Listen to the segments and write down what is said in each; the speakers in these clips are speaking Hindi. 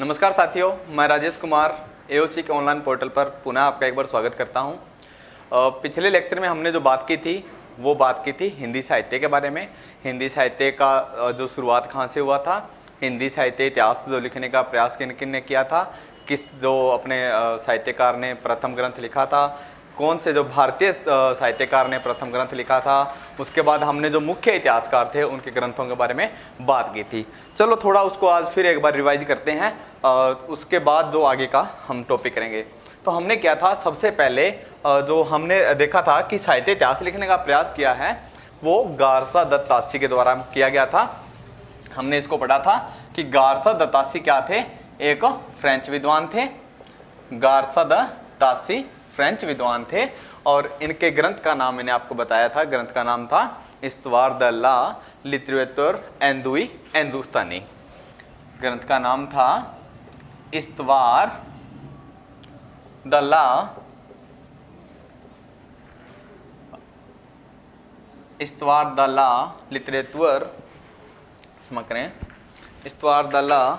नमस्कार साथियों, मैं राजेश कुमार एओसी के ऑनलाइन पोर्टल पर पुनः आपका एक बार स्वागत करता हूं। पिछले लेक्चर में हमने जो बात की थी वो बात की थी हिंदी साहित्य के बारे में। हिंदी साहित्य का जो शुरुआत कहाँ से हुआ था, हिंदी साहित्य इतिहास जो लिखने का प्रयास किन किन ने किया था, किस जो अपने साहित्यकार ने प्रथम ग्रंथ लिखा था, कौन से जो भारतीय साहित्यकार ने प्रथम ग्रंथ लिखा था। उसके बाद हमने जो मुख्य इतिहासकार थे उनके ग्रंथों के बारे में बात की थी। चलो थोड़ा उसको आज फिर एक बार रिवाइज करते हैं, उसके बाद जो आगे का हम टॉपिक करेंगे। तो हमने क्या था, सबसे पहले जो हमने देखा था कि साहित्य इतिहास लिखने का प्रयास किया है वो गारसा दत्तासी के द्वारा किया गया था। हमने इसको पढ़ा था कि गारसा दत्तासी क्या थे, एक फ्रेंच विद्वान थे। गारसा दत्तासी फ्रेंच विद्वान थे और इनके ग्रंथ का नाम मैंने आपको बताया था, ग्रंथ का नाम था इस्तवार द ला लिटरेचर एंदुई हिंदुस्तानी। ग्रंथ का नाम था इस्तवार द ला लिटरेचर, समझ रहे हैं, इस्तवार द ला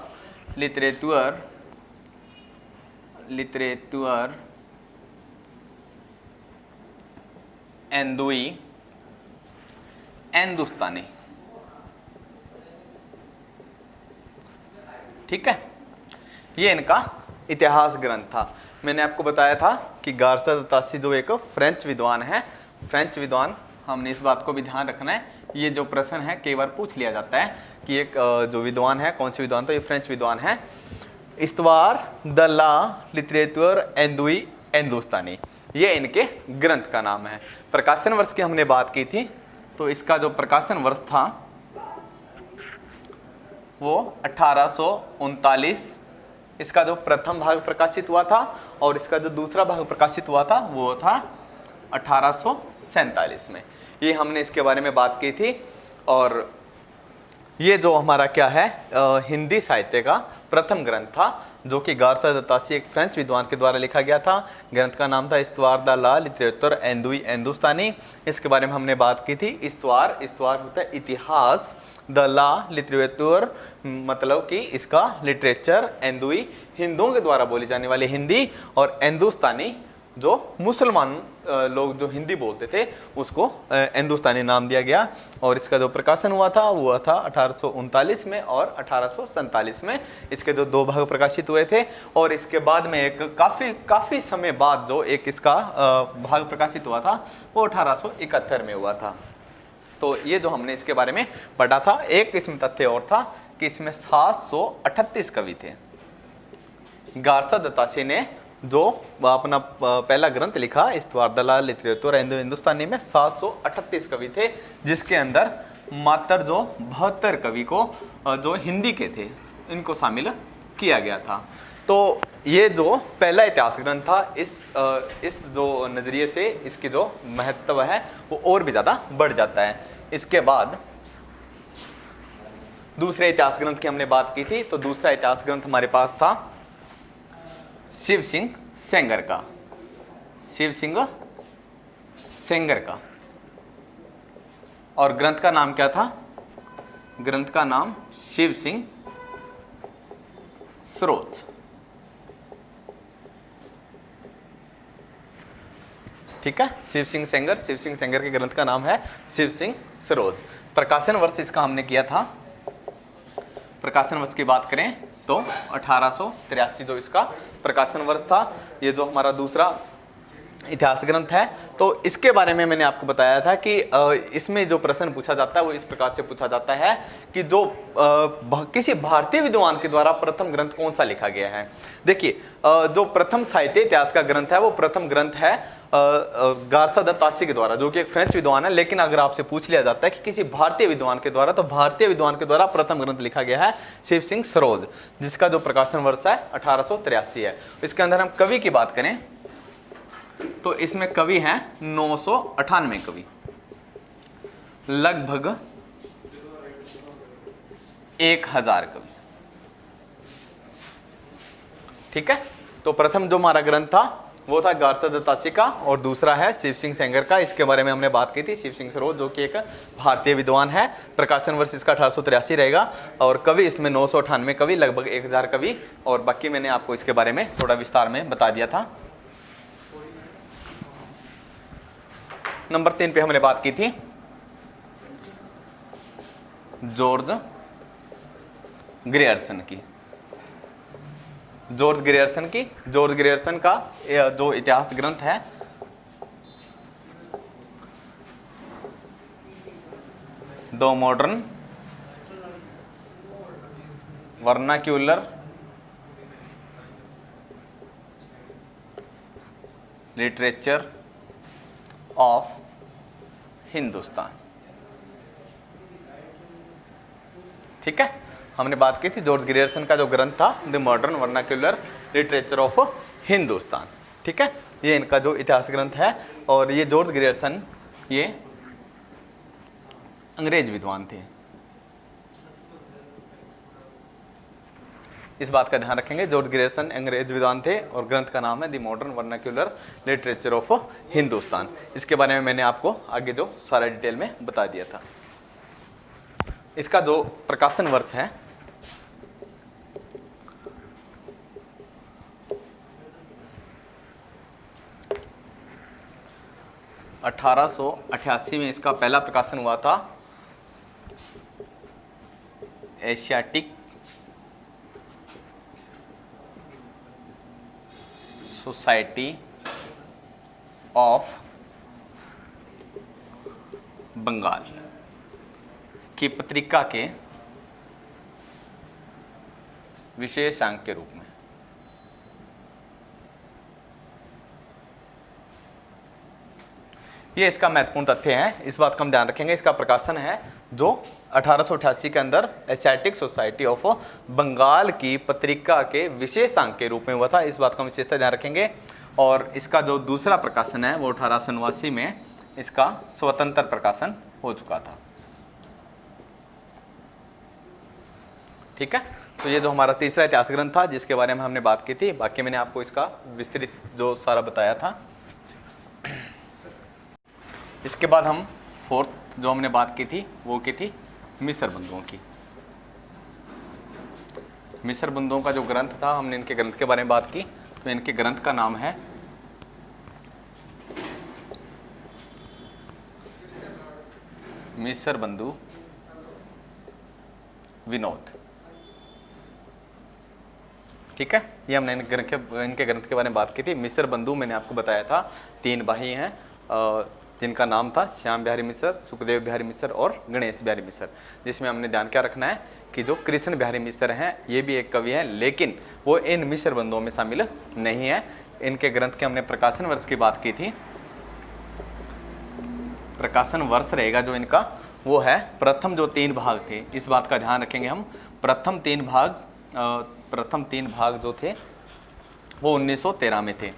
लिटरेचर एंदुई हिंदुस्तानी। ठीक है, ये इनका इतिहास ग्रंथ था। मैंने आपको बताया था कि गारसा दत्तासी जो एक फ्रेंच विद्वान है, फ्रेंच विद्वान, हमने इस बात को भी ध्यान रखना है। ये जो प्रश्न है कई बार पूछ लिया जाता है कि एक जो विद्वान है, कौन से विद्वान, तो ये फ्रेंच विद्वान है। इस्तवार द ला लिटरेचर एंदुई हिंदुस्तानी, ये इनके ग्रंथ का नाम है। प्रकाशन वर्ष की हमने बात की थी, तो इसका जो प्रकाशन वर्ष था वो 1839, इसका जो प्रथम भाग प्रकाशित हुआ था और इसका जो दूसरा भाग प्रकाशित हुआ था वो था 1847 में। ये हमने इसके बारे में बात की थी। और ये जो हमारा क्या है, हिंदी साहित्य का प्रथम ग्रंथ था जो कि गारसा दत्तासी एक फ्रेंच विद्वान के द्वारा लिखा गया था। ग्रंथ का नाम था इस्तवार द ला लिटरेचर एंदुई हिंदुस्तानी। इसके बारे में हमने बात की थी। इस्तवार होता है इतिहास, द ला लिटरेचर मतलब कि इसका लिटरेचर, एंदुई हिंदुओं के द्वारा बोली जाने वाली हिंदी, और हिंदुस्तानी जो मुसलमान लोग जो हिंदी बोलते थे उसको हिंदुस्तानी नाम दिया गया। और इसका जो प्रकाशन हुआ था वो था 1839 में और 1847 में। इसके जो दो भाग प्रकाशित हुए थे और इसके बाद में एक काफ़ी समय बाद जो एक इसका भाग प्रकाशित हुआ था वो 1871 में हुआ था। तो ये जो हमने इसके बारे में पढ़ा था। एक इसमें तथ्य और था कि इसमें 738 कवि थे। गारसा दत्तासी ने जो अपना पहला ग्रंथ लिखा इस्तवार द ला लिटरेचर हिंदुस्तानी में 738 कवि थे, जिसके अंदर मात्र जो 72 कवि को जो हिंदी के थे इनको शामिल किया गया था। तो ये जो पहला इतिहास ग्रंथ था, इस जो नज़रिए से इसकी जो महत्व है वो और भी ज़्यादा बढ़ जाता है। इसके बाद दूसरे इतिहास ग्रंथ की हमने बात की थी, तो दूसरा इतिहास ग्रंथ हमारे पास था शिव सिंह सेंगर का। शिव सिंह सेंगर का, और ग्रंथ का नाम क्या था, ग्रंथ का नाम शिव सिंह सरोज। ठीक है, शिव सिंह सेंगर के ग्रंथ का नाम है शिव सिंह सरोज। प्रकाशन वर्ष इसका हमने किया था। प्रकाशन वर्ष की बात करें तो 1883 जो इसका प्रकाशन वर्ष था। ये जो हमारा दूसरा इतिहास ग्रंथ है, तो इसके बारे में मैंने आपको बताया था कि इसमें जो प्रश्न पूछा जाता है वो इस प्रकार से पूछा जाता है कि जो किसी भारतीय विद्वान के द्वारा प्रथम ग्रंथ कौन सा लिखा गया है। देखिए, जो प्रथम साहित्य इतिहास का ग्रंथ है वो प्रथम ग्रंथ है गारसा दत्तासी के द्वारा, जो कि एक फ्रेंच विद्वान है। लेकिन अगर आपसे पूछ लिया जाता है कि किसी भारतीय विद्वान के द्वारा, तो भारतीय विद्वान के द्वारा प्रथम ग्रंथ लिखा गया है शिव सिंह सरोज, जिसका जो प्रकाशन वर्ष है 1883 है। इसके अंदर हम कवि की बात करें तो इसमें कवि हैं 998 कवि, लगभग 1000 कवि। ठीक है, तो प्रथम जो हमारा ग्रंथ था वो था गारसा दत्तासी का, और दूसरा है शिव सिंह सेंगर का। इसके बारे में हमने बात की थी। शिव सिंह सरोज जो कि एक भारतीय विद्वान है। प्रकाशन वर्ष इसका 1883 रहेगा, और कवि इसमें 998 कवि, लगभग 1000 कवि, और बाकी मैंने आपको इसके बारे में थोड़ा विस्तार में बता दिया था। नंबर 3 पे हमने बात की थी जॉर्ज ग्रियर्सन की। जॉर्ज ग्रियर्सन का जो इतिहास ग्रंथ है the modern vernacular literature of Hindustan. ठीक है, हमने बात की थी जॉर्ज ग्रियर्सन का जो ग्रंथ था the modern vernacular literature of Hindustan. ठीक है, ये इनका जो इतिहास ग्रंथ है। और ये जॉर्ज ग्रियर्सन ये अंग्रेज विद्वान थे, इस बात का ध्यान रखेंगे। जॉर्ज ग्रियर्सन अंग्रेज विद्वान थे, और ग्रंथ का नाम है the modern vernacular literature of Hindustan. इसके बारे में मैंने आपको आगे जो सारा डिटेल में बता दिया था। इसका जो प्रकाशन वर्ष है 1888 में इसका पहला प्रकाशन हुआ था। एशियाटिक सोसाइटी ऑफ बंगाल की पत्रिका के विशेष अंक के रूप में। ये इसका महत्वपूर्ण तथ्य है, इस बात का हम ध्यान रखेंगे। इसका प्रकाशन है जो 1888 के अंदर एशियाटिक सोसाइटी ऑफ बंगाल की पत्रिका के विशेष अंक के रूप में हुआ था, इस बात का हम विशेषता ध्यान रखेंगे। और इसका जो दूसरा प्रकाशन है वो 1889 में इसका स्वतंत्र प्रकाशन हो चुका था। ठीक है, तो ये जो हमारा तीसरा इतिहास ग्रंथ था जिसके बारे में हमने बात की थी, बाकी मैंने आपको इसका विस्तृत जो सारा बताया था। इसके बाद हम फोर्थ जो हमने बात की थी वो की थी मिस्र बंधुओं की। मिस्र बंधुओं का जो ग्रंथ था, हमने इनके ग्रंथ के बारे में बात की, तो इनके ग्रंथ का नाम है मिस्र बंधु विनोद। ठीक है, ये हमने इनके ग्रंथ के बारे में बात की थी। मिस्र बंधु मैंने आपको बताया था 3 भाई हैं जिनका नाम था श्याम बिहारी मिश्र, सुखदेव बिहारी मिश्र और गणेश बिहारी मिश्र, जिसमें हमने ध्यान क्या रखना है कि जो कृष्ण बिहारी मिश्र हैं ये भी एक कवि हैं, लेकिन वो इन मिस्र बंधुओं में शामिल नहीं है। इनके ग्रंथ के हमने प्रकाशन वर्ष की बात की थी। प्रकाशन वर्ष रहेगा जो इनका वो है प्रथम जो 3 भाग थे, इस बात का ध्यान रखेंगे हम। प्रथम 3 भाग जो थे वो 1913 में थे।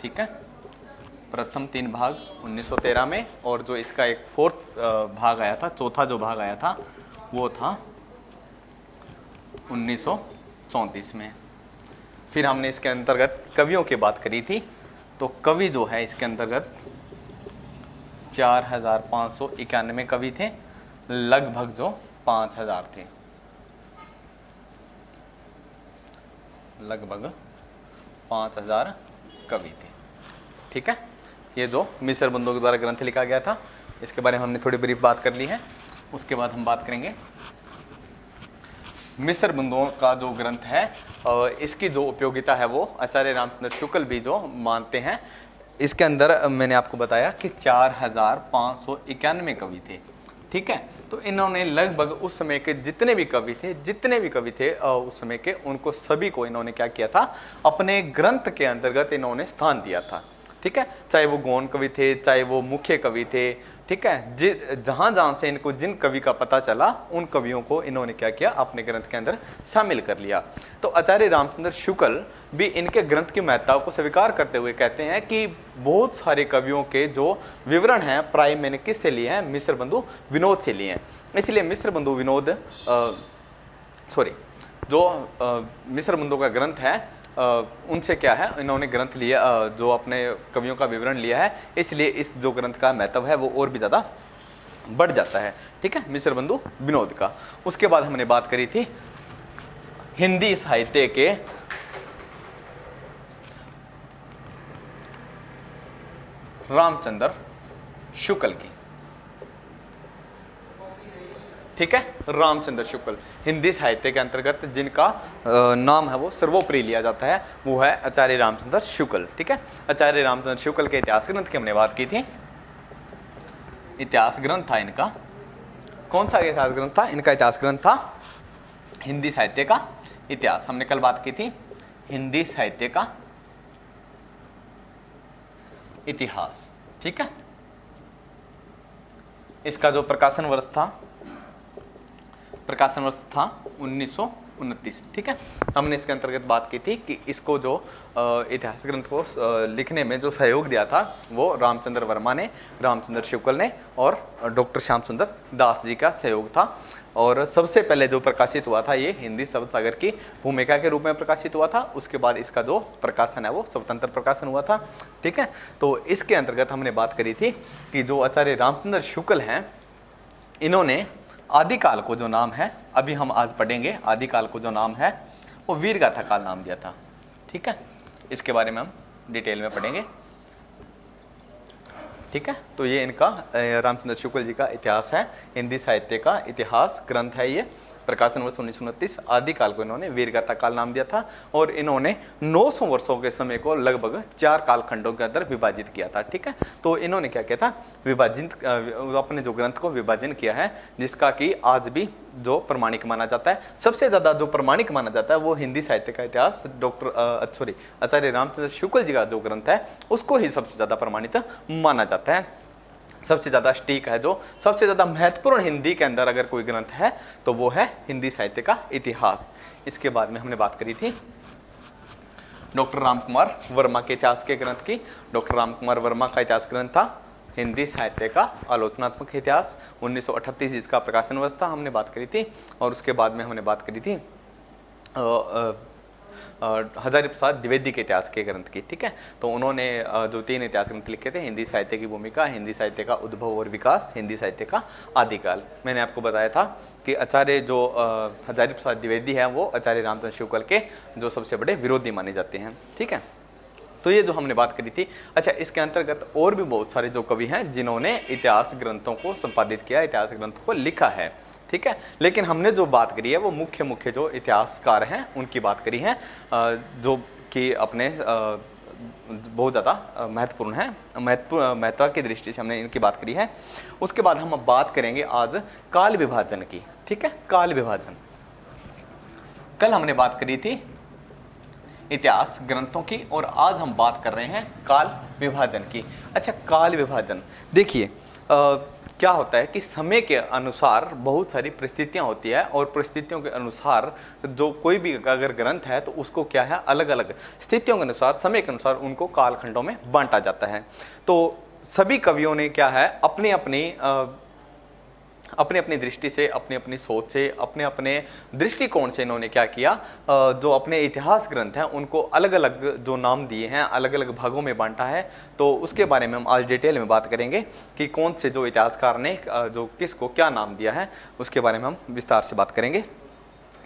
ठीक है, प्रथम 3 भाग 1913 में, और जो इसका एक 4th भाग आया था, चौथा जो भाग आया था वो था 1934 में। फिर हमने इसके अंतर्गत कवियों की बात करी थी, तो कवि जो है इसके अंतर्गत 4591 कवि थे, लगभग जो 5000 थे, लगभग 5000 कवि थे। ठीक है, ये जो मिस्र बंधुओं के द्वारा ग्रंथ लिखा गया था, इसके बारे में हमने थोड़ी ब्रीफ बात कर ली है। उसके बाद हम बात करेंगे मिस्र बंधुओं का जो ग्रंथ है, इसकी जो उपयोगिता है वो आचार्य रामचंद्र शुक्ल भी जो मानते हैं। इसके अंदर मैंने आपको बताया कि 4591 कवि थे। ठीक है, तो इन्होंने लगभग उस समय के जितने भी कवि थे उस समय के, उनको सभी को इन्होंने क्या किया था, अपने ग्रंथ के अंतर्गत इन्होंने स्थान दिया था। ठीक है, चाहे वो गौण कवि थे, चाहे वो मुख्य कवि थे। ठीक है, जहाँ से इनको जिन कवि का पता चला उन कवियों को इन्होंने क्या किया, अपने ग्रंथ के अंदर शामिल कर लिया। तो आचार्य रामचंद्र शुक्ल भी इनके ग्रंथ की महत्ता को स्वीकार करते हुए कहते हैं कि बहुत सारे कवियों के जो विवरण हैं प्राय मैंने किससे लिए हैं, मिस्र बंधु विनोद से लिए हैं। इसलिए मिस्र बंधु विनोद जो मिस्र बंधु का ग्रंथ है उनसे क्या है, इन्होंने ग्रंथ लिया, जो अपने कवियों का विवरण लिया है, इसलिए इस जो ग्रंथ का महत्व है वो और भी ज़्यादा बढ़ जाता है। ठीक है, मिश्र बंधु विनोद का। उसके बाद हमने बात करी थी हिंदी साहित्य के रामचंद्र शुक्ल की। ठीक है, रामचंद्र शुक्ल हिंदी साहित्य के अंतर्गत जिनका नाम है वो सर्वोपरि लिया जाता है, वो है आचार्य रामचंद्र शुक्ल। ठीक है, आचार्य रामचंद्र शुक्ल के इतिहास ग्रंथ की हमने बात की थी। इतिहास ग्रंथ था इनका, कौन सा इतिहास ग्रंथ था? इनका इतिहास ग्रंथ था हिंदी साहित्य का इतिहास। हमने कल बात की थी हिंदी साहित्य का इतिहास। ठीक है, इसका जो प्रकाशन वर्ष था 1929। ठीक है, हमने इसके अंतर्गत बात की थी कि इसको जो इतिहास ग्रंथ को लिखने में जो सहयोग दिया था वो रामचंद्र वर्मा ने, रामचंद्र शुक्ल ने और डॉक्टर श्याम सुंदर दास जी का सहयोग था। और सबसे पहले जो प्रकाशित हुआ था ये हिंदी शब्द सागर की भूमिका के रूप में प्रकाशित हुआ था। उसके बाद इसका जो प्रकाशन है वो स्वतंत्र प्रकाशन हुआ था। ठीक है, तो इसके अंतर्गत हमने बात करी थी कि जो आचार्य रामचंद्र शुक्ल हैं, इन्होंने आदिकाल को जो नाम है, अभी हम आज पढ़ेंगे, आदिकाल को जो नाम है वो वीरगाथा काल नाम दिया था। ठीक है, इसके बारे में हम डिटेल में पढ़ेंगे। ठीक है, तो ये इनका रामचंद्र शुक्ल जी का इतिहास है, हिंदी साहित्य का इतिहास ग्रंथ है ये। प्रकाशन वर्ष 1929। आदिकाल को इन्होंने वीरगाथा काल नाम दिया था और इन्होंने 900 वर्षों के समय को लगभग 4 कालखंडों के अंदर विभाजित किया था। ठीक है, तो इन्होंने क्या किया था, विभाजित अपने जो ग्रंथ को विभाजन किया है, जिसका कि आज भी जो प्रमाणिक माना जाता है। सबसे ज़्यादा जो प्रमाणिक माना जाता है वो हिंदी साहित्य का इतिहास आचार्य रामचंद्र शुक्ल जी का जो ग्रंथ है उसको ही सबसे ज़्यादा प्रमाणित माना जाता है। सबसे ज़्यादा स्टीक है, जो सबसे ज़्यादा महत्वपूर्ण हिंदी के अंदर अगर कोई ग्रंथ है तो वो है हिंदी साहित्य का इतिहास। इसके बाद में हमने बात करी थी डॉक्टर रामकुमार वर्मा के इतिहास के ग्रंथ की। डॉक्टर रामकुमार वर्मा का इतिहास ग्रंथ था हिंदी साहित्य का आलोचनात्मक इतिहास। 1938 इसका प्रकाशन वर्ष था, हमने बात करी थी। और उसके बाद में हमने बात करी थी हजारी प्रसाद द्विवेदी के इतिहास के ग्रंथ की। ठीक है, तो उन्होंने जो 3 इतिहास ग्रंथ लिखे थे, हिंदी साहित्य की भूमिका, हिंदी साहित्य का उद्भव और विकास, हिंदी साहित्य का आदिकाल। मैंने आपको बताया था कि आचार्य जो हजारी प्रसाद द्विवेदी हैं वो आचार्य रामचंद्र शुक्ल के जो सबसे बड़े विरोधी माने जाते हैं। ठीक है, तो ये जो हमने बात करी थी। अच्छा, इसके अंतर्गत और भी बहुत सारे जो कवि हैं जिन्होंने इतिहास ग्रंथों को संपादित किया, इतिहास ग्रंथों को लिखा है। ठीक है, लेकिन हमने जो बात करी है वो मुख्य जो इतिहासकार हैं उनकी बात करी है, जो कि अपने बहुत ज़्यादा महत्वपूर्ण है, महत्व की दृष्टि से हमने इनकी बात करी है। उसके बाद हम बात करेंगे आज काल विभाजन की। ठीक है, काल विभाजन। कल हमने बात करी थी इतिहास ग्रंथों की और आज हम बात कर रहे हैं काल विभाजन की। अच्छा, काल विभाजन देखिए क्या होता है कि समय के अनुसार बहुत सारी परिस्थितियां होती है और परिस्थितियों के अनुसार जो कोई भी अगर ग्रंथ है तो उसको क्या है, अलग अलग स्थितियों के अनुसार, समय के अनुसार उनको कालखंडों में बांटा जाता है। तो सभी कवियों ने क्या है, अपनी अपनी दृष्टि से, अपनी अपनी सोच से, अपने अपने दृष्टिकोण से इन्होंने क्या किया, जो अपने इतिहास ग्रंथ हैं उनको अलग अलग जो नाम दिए हैं, अलग अलग भागों में बांटा है। तो उसके बारे में हम आज डिटेल में बात करेंगे कि कौन से जो इतिहासकार ने जो किसको क्या नाम दिया है, उसके बारे में हम विस्तार से बात करेंगे।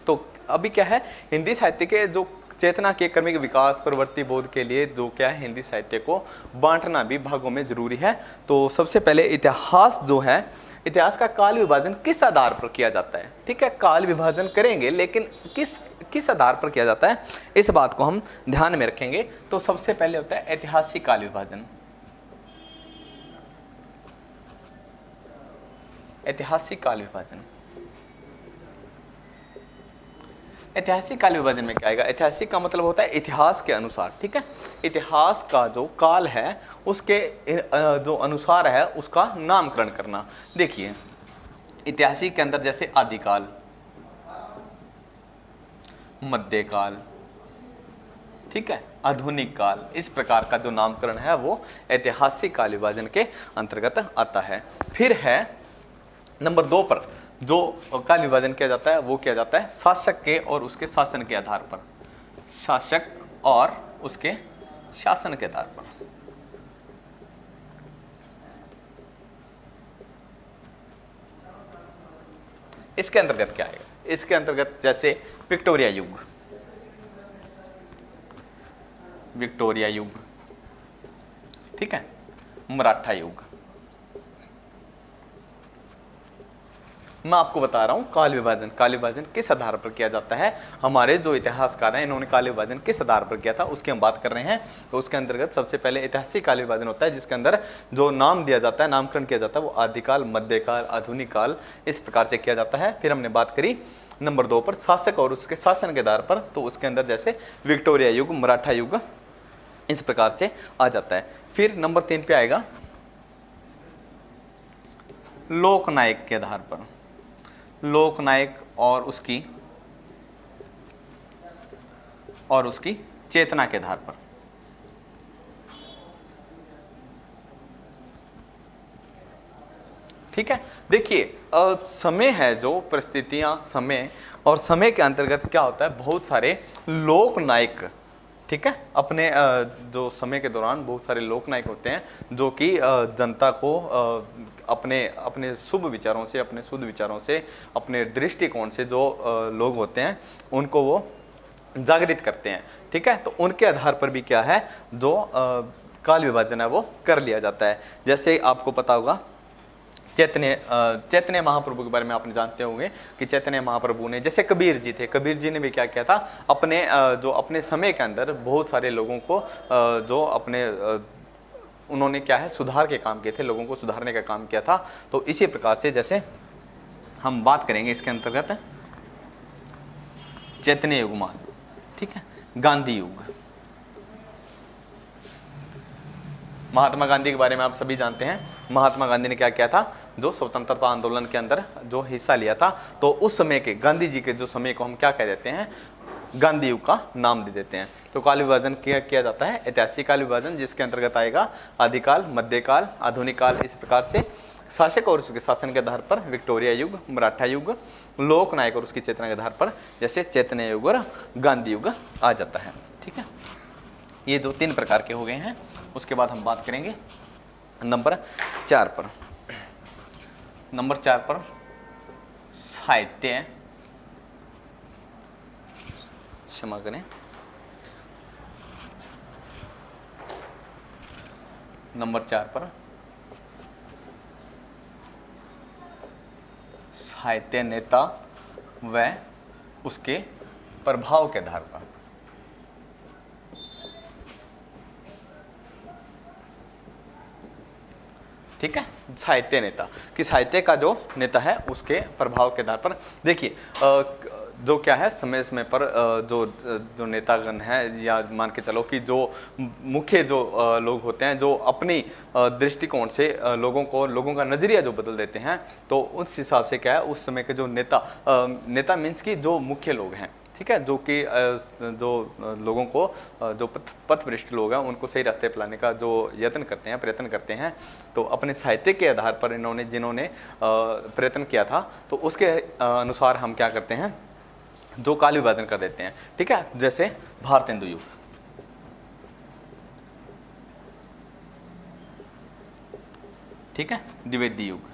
तो अभी क्या है, हिंदी साहित्य के जो चेतना के क्रमिक विकास, प्रवृत्ति बोध के लिए जो क्या है, हिंदी साहित्य को बांटना भी भागों में जरूरी है। तो सबसे पहले इतिहास जो है, इतिहास का काल विभाजन किस आधार पर किया जाता है। ठीक है, काल विभाजन करेंगे लेकिन किस आधार पर किया जाता है, इस बात को हम ध्यान में रखेंगे। तो सबसे पहले होता है ऐतिहासिक काल विभाजन। ऐतिहासिक काल विभाजन, ऐतिहासिक काल विभाजन में क्या आएगा, ऐतिहासिक का मतलब होता है इतिहास के अनुसार। ठीक है, इतिहास का जो काल है उसके जो अनुसार है उसका नामकरण करना। देखिए ऐतिहासिक के अंदर जैसे आदिकाल, मध्यकाल, ठीक है, आधुनिक काल, इस प्रकार का जो नामकरण है वो ऐतिहासिक काल विभाजन के अंतर्गत आता है। फिर है नंबर 2 पर जो काल विभाजन किया जाता है वो किया जाता है शासक के और उसके शासन के आधार पर। शासक और उसके शासन के आधार पर। इसके अंतर्गत क्या आएगा? इसके अंतर्गत जैसे विक्टोरिया युग, विक्टोरिया युग, ठीक है, मराठा युग। मैं आपको बता रहा हूं काल विभाजन, काल विभाजन किस आधार पर किया जाता है। हमारे जो इतिहासकार हैं इन्होंने काल विभाजन किस आधार पर किया था उसकी हम बात कर रहे हैं। तो उसके अंतर्गत सबसे पहले ऐतिहासिक काल विभाजन होता है जिसके अंदर जो नाम दिया जाता है, नामकरण किया जाता है, वो आदिकाल, मध्यकाल, आधुनिक काल, इस प्रकार से किया जाता है। फिर हमने बात करी नंबर 2 पर शासक और उसके शासन के आधार पर, तो उसके अंदर जैसे विक्टोरिया युग, मराठा युग, इस प्रकार से आ जाता है। फिर नंबर 3 पे आएगा लोकनायक के आधार पर, लोकनायक और उसकी चेतना के आधार पर। ठीक है, देखिए समय है जो परिस्थितियां, समय और समय के अंतर्गत क्या होता है, बहुत सारे लोकनायक, ठीक है, अपने जो समय के दौरान बहुत सारे लोकनायक होते हैं जो कि जनता को अपने अपने शुभ विचारों से, अपने शुद्ध विचारों से, अपने दृष्टिकोण से जो लोग होते हैं उनको वो जागृत करते हैं। ठीक है, तो उनके आधार पर भी क्या है, जो काल विभाजन है वो कर लिया जाता है। जैसे आपको पता होगा चैतन्य महाप्रभु के बारे में आपने जानते होंगे कि चैतन्य महाप्रभु ने, जैसे कबीर जी थे, कबीर जी ने भी क्या किया था, अपने जो अपने समय के अंदर बहुत सारे लोगों को जो अपने उन्होंने क्या है सुधार के काम किए थे, लोगों को सुधारने का काम किया था। तो इसी प्रकार से जैसे हम बात करेंगे इसके अंतर्गत चैतन्य युगमान, ठीक है, गांधी युग, महात्मा गांधी के बारे में आप सभी जानते हैं। महात्मा गांधी ने क्या किया था, जो स्वतंत्रता आंदोलन के अंदर जो हिस्सा लिया था, तो उस समय के गांधी जी के जो समय को हम क्या कह देते हैं, गांधी युग का नाम दे देते हैं। तो काल विभाजन किया जाता है, ऐतिहासिक काल विभाजन, जिसके अंतर्गत आएगा आदिकाल, मध्यकाल, आधुनिक काल, इस प्रकार से शासक और उसके शासन के आधार पर विक्टोरिया युग, मराठा युग, लोकनायक और उसकी चेतना के आधार पर जैसे चैतन्य युग और गांधी युग आ जाता है। ठीक है, ये जो 3 प्रकार के हो गए हैं। उसके बाद हम बात करेंगे नंबर 4 पर। नंबर 4 पर साहित्य, क्षमा करें, नंबर 4 पर साहित्य नेता व उसके प्रभाव के आधार पर। ठीक है, साहित्य नेता कि साहित्य का जो नेता है उसके प्रभाव के आधार पर। देखिए जो क्या है, समय समय पर जो नेतागण है, या मान के चलो कि जो मुख्य जो लोग होते हैं, जो अपनी दृष्टिकोण से लोगों का नज़रिया जो बदल देते हैं, तो उस हिसाब से क्या है, उस समय के जो नेता मीन्स की जो मुख्य लोग हैं, ठीक है, जो कि जो लोगों को जो पथभ्रष्ट लोग हैं उनको सही रास्ते पर लाने का जो यत्न करते हैं, प्रयत्न करते हैं, तो अपने साहित्य के आधार पर जिन्होंने प्रयत्न किया था, तो उसके अनुसार हम क्या करते हैं, जो काल विभाजन कर देते हैं। ठीक है, जैसे भारतेंदु युग, ठीक है, द्विवेदी युग,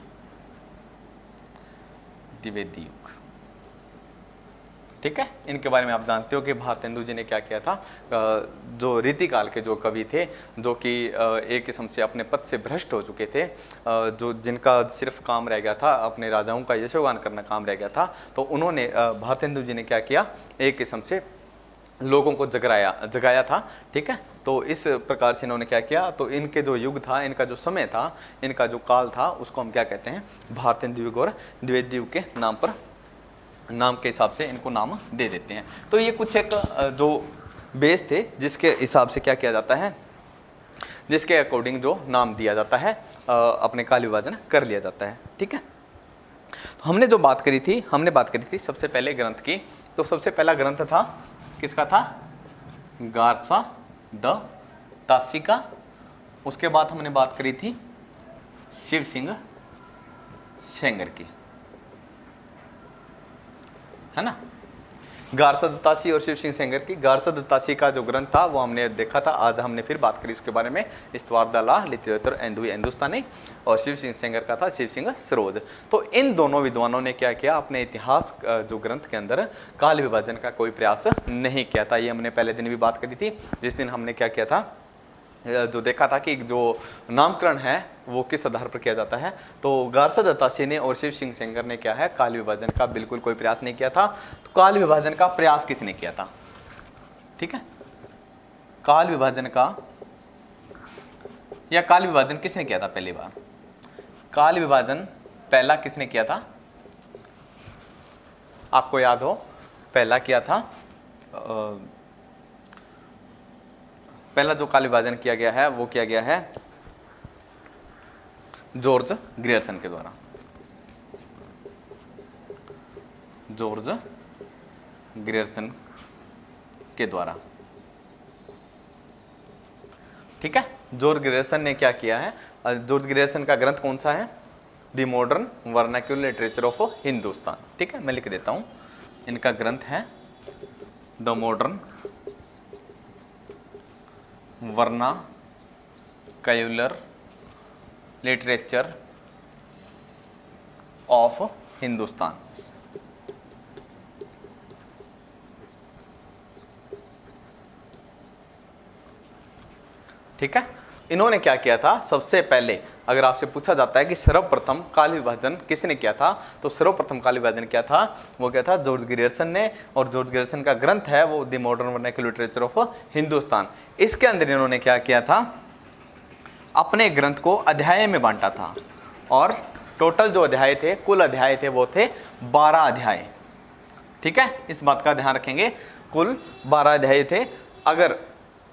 ठीक है, इनके बारे में आप जानते हो कि भारतेंदु जी ने क्या किया था, जो रीतिकाल के जो कवि थे, जो कि एक किस्म से अपने पद से भ्रष्ट हो चुके थे, जो जिनका सिर्फ काम रह गया था अपने राजाओं का यशोगान करना काम रह गया था, तो उन्होंने भारतेंदु जी ने क्या किया, एक किस्म से लोगों को जगाया था। ठीक है, तो इस प्रकार से इन्होंने क्या किया, तो इनके जो युग था, इनका जो समय था, इनका जो काल था, उसको हम क्या कहते हैं, भारतेंदु युग और द्विवेदी युग के नाम के हिसाब से इनको नाम दे देते हैं। तो ये कुछ एक जो बेस थे जिसके हिसाब से क्या किया जाता है, जिसके अकॉर्डिंग जो नाम दिया जाता है, अपने काल विभाजन कर लिया जाता है। ठीक है, तो हमने बात करी थी सबसे पहले ग्रंथ की। तो सबसे पहला ग्रंथ था किसका था, गारसा द तासी का। उसके बाद हमने बात करी थी शिव सिंह सेंगर की, है ना। गारसा दत्तासी और शिव सिंह सेंगर की। गारसा दत्तासी का जो ग्रंथ था वो हमने देखा था, आज हमने फिर बात करी इसके बारे में, इस्तवारदला लिटरेचर हिंदुस्तानी, और शिव सिंह सेंगर का था शिव सिंह सरोज। तो इन दोनों विद्वानों ने क्या किया, अपने इतिहास जो ग्रंथ के अंदर काल विभाजन का कोई प्रयास नहीं किया था। ये हमने पहले दिन भी बात करी थी, जिस दिन हमने क्या किया था, जो देखा था कि जो नामकरण है वो किस आधार पर किया जाता है। तो गारसा दत्तासी ने और शिव सिंह सेंगर ने क्या है, काल विभाजन का बिल्कुल कोई प्रयास नहीं किया था। तो काल विभाजन का प्रयास किसने किया था, ठीक है, काल विभाजन का, या काल विभाजन किसने किया था पहली बार, काल विभाजन पहला किसने किया था, आपको याद हो, पहला किया था, पहला जो काल विभाजन किया गया है वो किया गया है जॉर्ज ग्रियर्सन के द्वारा, जॉर्ज ग्रियर्सन के द्वारा, ठीक है। जॉर्ज ग्रियर्सन ने क्या किया है, जॉर्ज ग्रियर्सन का ग्रंथ कौन सा है, the modern vernacular literature of Hindustan, ठीक है, मैं लिख देता हूं, इनका ग्रंथ है the modern vernacular literature of Hindustan. ठीक है, इन्होंने क्या किया था, सबसे पहले अगर आपसे पूछा जाता है कि सर्वप्रथम काल विभाजन किसने किया था, तो सर्वप्रथम काल विभाजन क्या था, वो क्या था, जॉर्ज ग्रियर्सन ने। और जॉर्ज ग्रियर्सन का ग्रंथ है वो the modern vernacular literature of Hindustan. इसके अंदर इन्होंने क्या किया था, अपने ग्रंथ को अध्याय में बांटा था, और टोटल जो अध्याय थे, कुल अध्याय थे वो थे 12 अध्याय, ठीक है, इस बात का ध्यान रखेंगे, कुल 12 अध्याय थे। अगर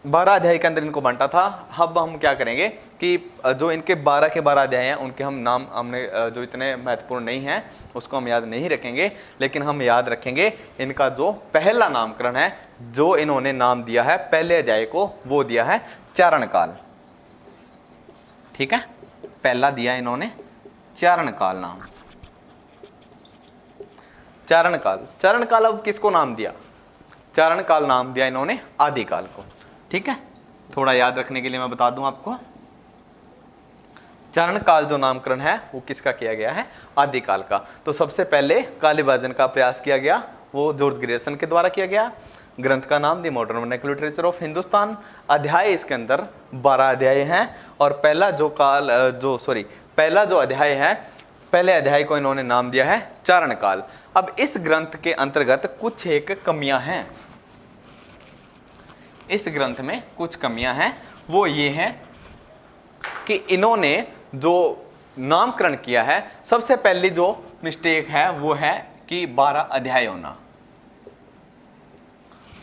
12 अध्याय के अंदर इनको बांटा था, अब हम क्या करेंगे कि जो इनके 12 के 12 अध्याय हैं उनके हम नाम हमने जो इतने महत्वपूर्ण नहीं हैं उसको हम याद नहीं रखेंगे, लेकिन हम याद रखेंगे इनका जो पहला नामकरण है, जो इन्होंने नाम दिया है पहले अध्याय को, वो दिया है चारण काल, ठीक है, पहला दिया इन्होंने चारण काल नाम, चारण काल। चारण काल अब किसको नाम दिया, चारण काल नाम दिया इन्होंने आदिकाल को, ठीक है, थोड़ा याद रखने के लिए मैं बता दूं आपको, चारण काल जो नामकरण है वो किसका किया गया है, आदिकाल का। तो सबसे पहले काल विभाजन का प्रयास किया गया, वो जॉर्ज ग्रियर्सन के द्वारा किया गया। ग्रंथ का नाम the modern vernacular literature of Hindustan. अध्याय इसके अंदर 12 अध्याय हैं, और पहला जो अध्याय है, पहले अध्याय को इन्होंने नाम दिया है चारण काल। अब इस ग्रंथ के अंतर्गत कुछ एक कमियां हैं, इस ग्रंथ में कुछ कमियां हैं, वो ये हैं कि इन्होंने जो नामकरण किया है, सबसे पहली जो मिस्टेक है वो है कि 12 अध्याय होना,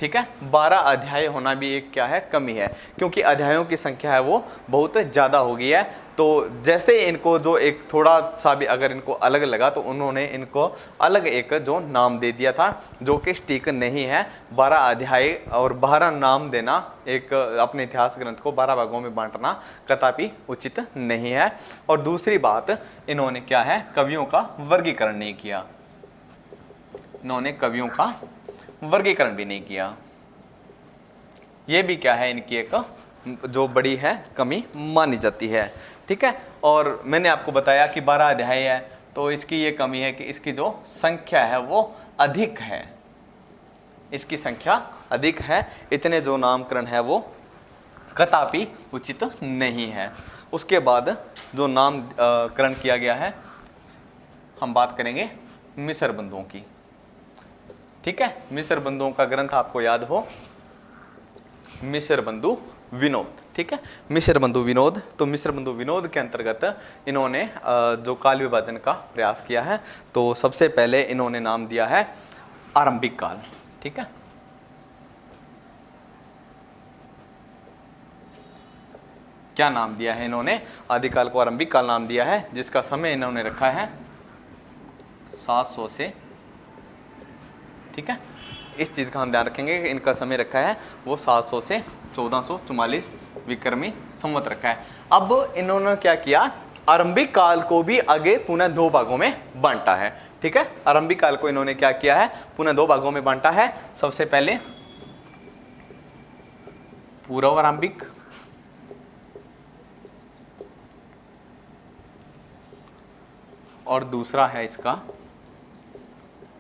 ठीक है, 12 अध्याय होना भी एक क्या है, कमी है, क्योंकि अध्यायों की संख्या है वो बहुत ज़्यादा हो गई है। तो जैसे इनको जो एक थोड़ा सा भी अगर इनको अलग लगा तो उन्होंने इनको अलग एक जो नाम दे दिया था, जो कि ठीक नहीं है। 12 अध्याय और 12 नाम देना, एक अपने इतिहास ग्रंथ को 12 भागों में बांटना कदापि उचित नहीं है। और दूसरी बात, इन्होंने क्या है, कवियों का वर्गीकरण नहीं किया, इन्होंने कवियों का वर्गीकरण भी नहीं किया। ये भी क्या है, इनकी एक जो बड़ी है कमी मानी जाती है, ठीक है। और मैंने आपको बताया कि 12 अध्याय है, तो इसकी ये कमी है कि इसकी जो संख्या है वो अधिक है, इसकी संख्या अधिक है, इतने जो नामकरण है वो कदापि उचित नहीं है। उसके बाद जो नामकरण किया गया है, हम बात करेंगे मिसर बंधुओं की, ठीक है। मिसर बंधुओं का ग्रंथ आपको याद हो, मिसर बंधु विनोद, ठीक है, मिसर बंधु विनोद। तो मिसर बंधु विनोद के अंतर्गत इन्होंने जो काल विभाजन का प्रयास किया है, तो सबसे पहले इन्होंने नाम दिया है आरंभिक काल, ठीक है। क्या नाम दिया है इन्होंने, आदिकाल को आरंभिक काल नाम दिया है, जिसका समय इन्होंने रखा है 700 से, ठीक है। इस चीज़ का हम ध्यान रखेंगे कि इनका समय रखा है वो 700 से 1444 विक्रमी संवत रखा है। अब इन्होंने क्या किया, आरंभिक काल को भी आगे पुनः 2 भागों में बांटा है, ठीक है। आरंभिक काल को इन्होंने क्या किया है, पुनः दो भागों में बांटा है। सबसे पहले पूर्व आरंभिक और दूसरा है इसका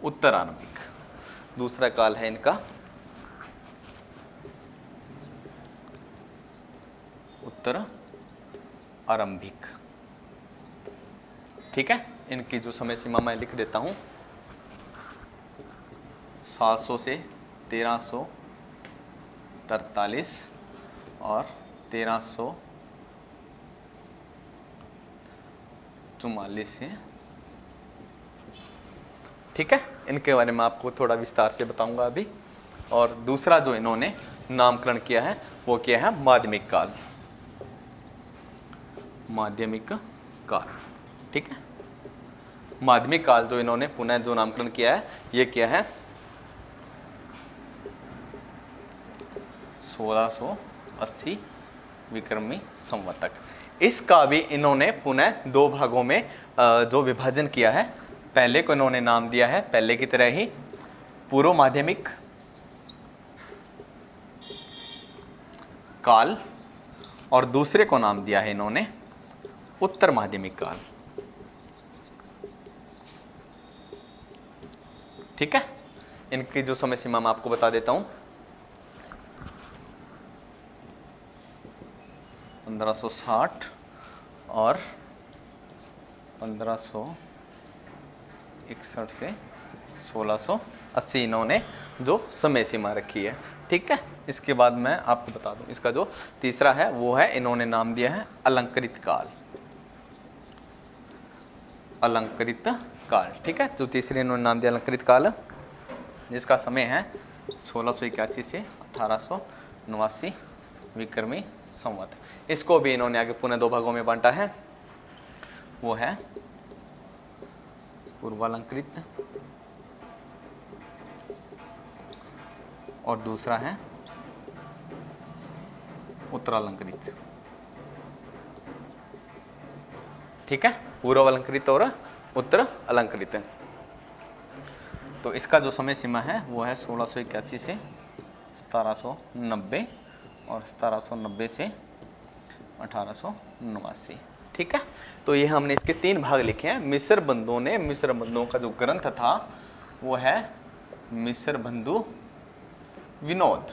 उत्तर आरंभिक। दूसरा काल है इनका उत्तर आरंभिक। ठीक है, इनकी जो समय सीमा मैं लिख देता हूं, 700 से 1343 और 1344 से। ठीक है, इनके बारे में आपको थोड़ा विस्तार से बताऊंगा अभी। और दूसरा जो इन्होंने नामकरण किया है वो क्या है, माध्यमिक काल। माध्यमिक काल, ठीक है। माध्यमिक काल जो इन्होंने पुनः जो नामकरण किया है, ये क्या है, 1680 विक्रमी संवत तक। इसका भी इन्होंने पुनः दो भागों में जो विभाजन किया है। पहले को इन्होंने नाम दिया है पहले की तरह ही पूर्व माध्यमिक काल, और दूसरे को नाम दिया है इन्होंने उत्तर माध्यमिक काल। ठीक है, इनकी जो समय सीमा मैं आपको बता देता हूं, 1560 और 1561 से 1680 इन्होंने जो समय सीमा रखी है। ठीक है, इसके बाद मैं आपको बता दूं, इसका जो तीसरा है वो है, इन्होंने नाम दिया है अलंकृत काल। अलंकृत काल, ठीक है, जो तीसरे इन्होंने नाम दिया अलंकृत काल, जिसका समय है 1681 से 1889 विक्रमी संवत। इसको भी इन्होंने आगे पुनः दो भागों में बांटा है। वो है पूर्वालंकृत और दूसरा है उत्तरालंकृत। ठीक है, पूर्व अलंकृत और उत्तर अलंकृत। तो इसका जो समय सीमा है वो है 1681 से 1790 और 1790 से 1889। ठीक है, तो ये हमने इसके 3 भाग लिखे हैं। मिस्र बंधुओं का जो ग्रंथ था वो है मिस्र बंधु विनोद।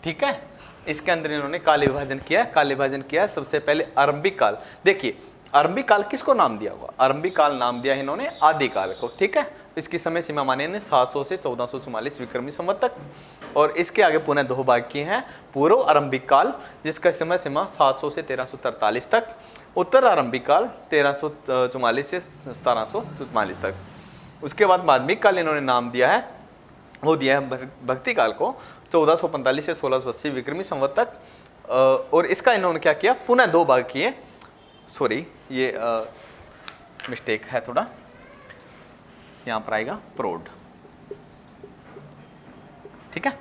ठीक है, इसके अंदर इन्होंने काल विभाजन किया। सबसे पहले आरंभिक काल। देखिए, आरंभिक काल किसको नाम दिया हुआ, आरंभिक काल नाम दिया है इन्होंने आदिकाल को। ठीक है, इसकी समय सीमा माने ने 700 से 1444 विक्रमी संवत तक। और इसके आगे पुनः दो भाग किए हैं, पूर्व आरंभिक काल जिसका समय सीमा 700 से 1343 तक, उत्तर आरंभिक काल 1344 से 1744 तक। उसके बाद माध्यमिक काल इन्होंने नाम दिया है, वो दिया है भक्ति काल को 1445 से 1680 विक्रमी संवत तक। और इसका इन्होंने क्या किया, पुनः दो भाग किए। सॉरी, ये मिस्टेक है थोड़ा, यहाँ पर आएगा प्रौढ़। ठीक है,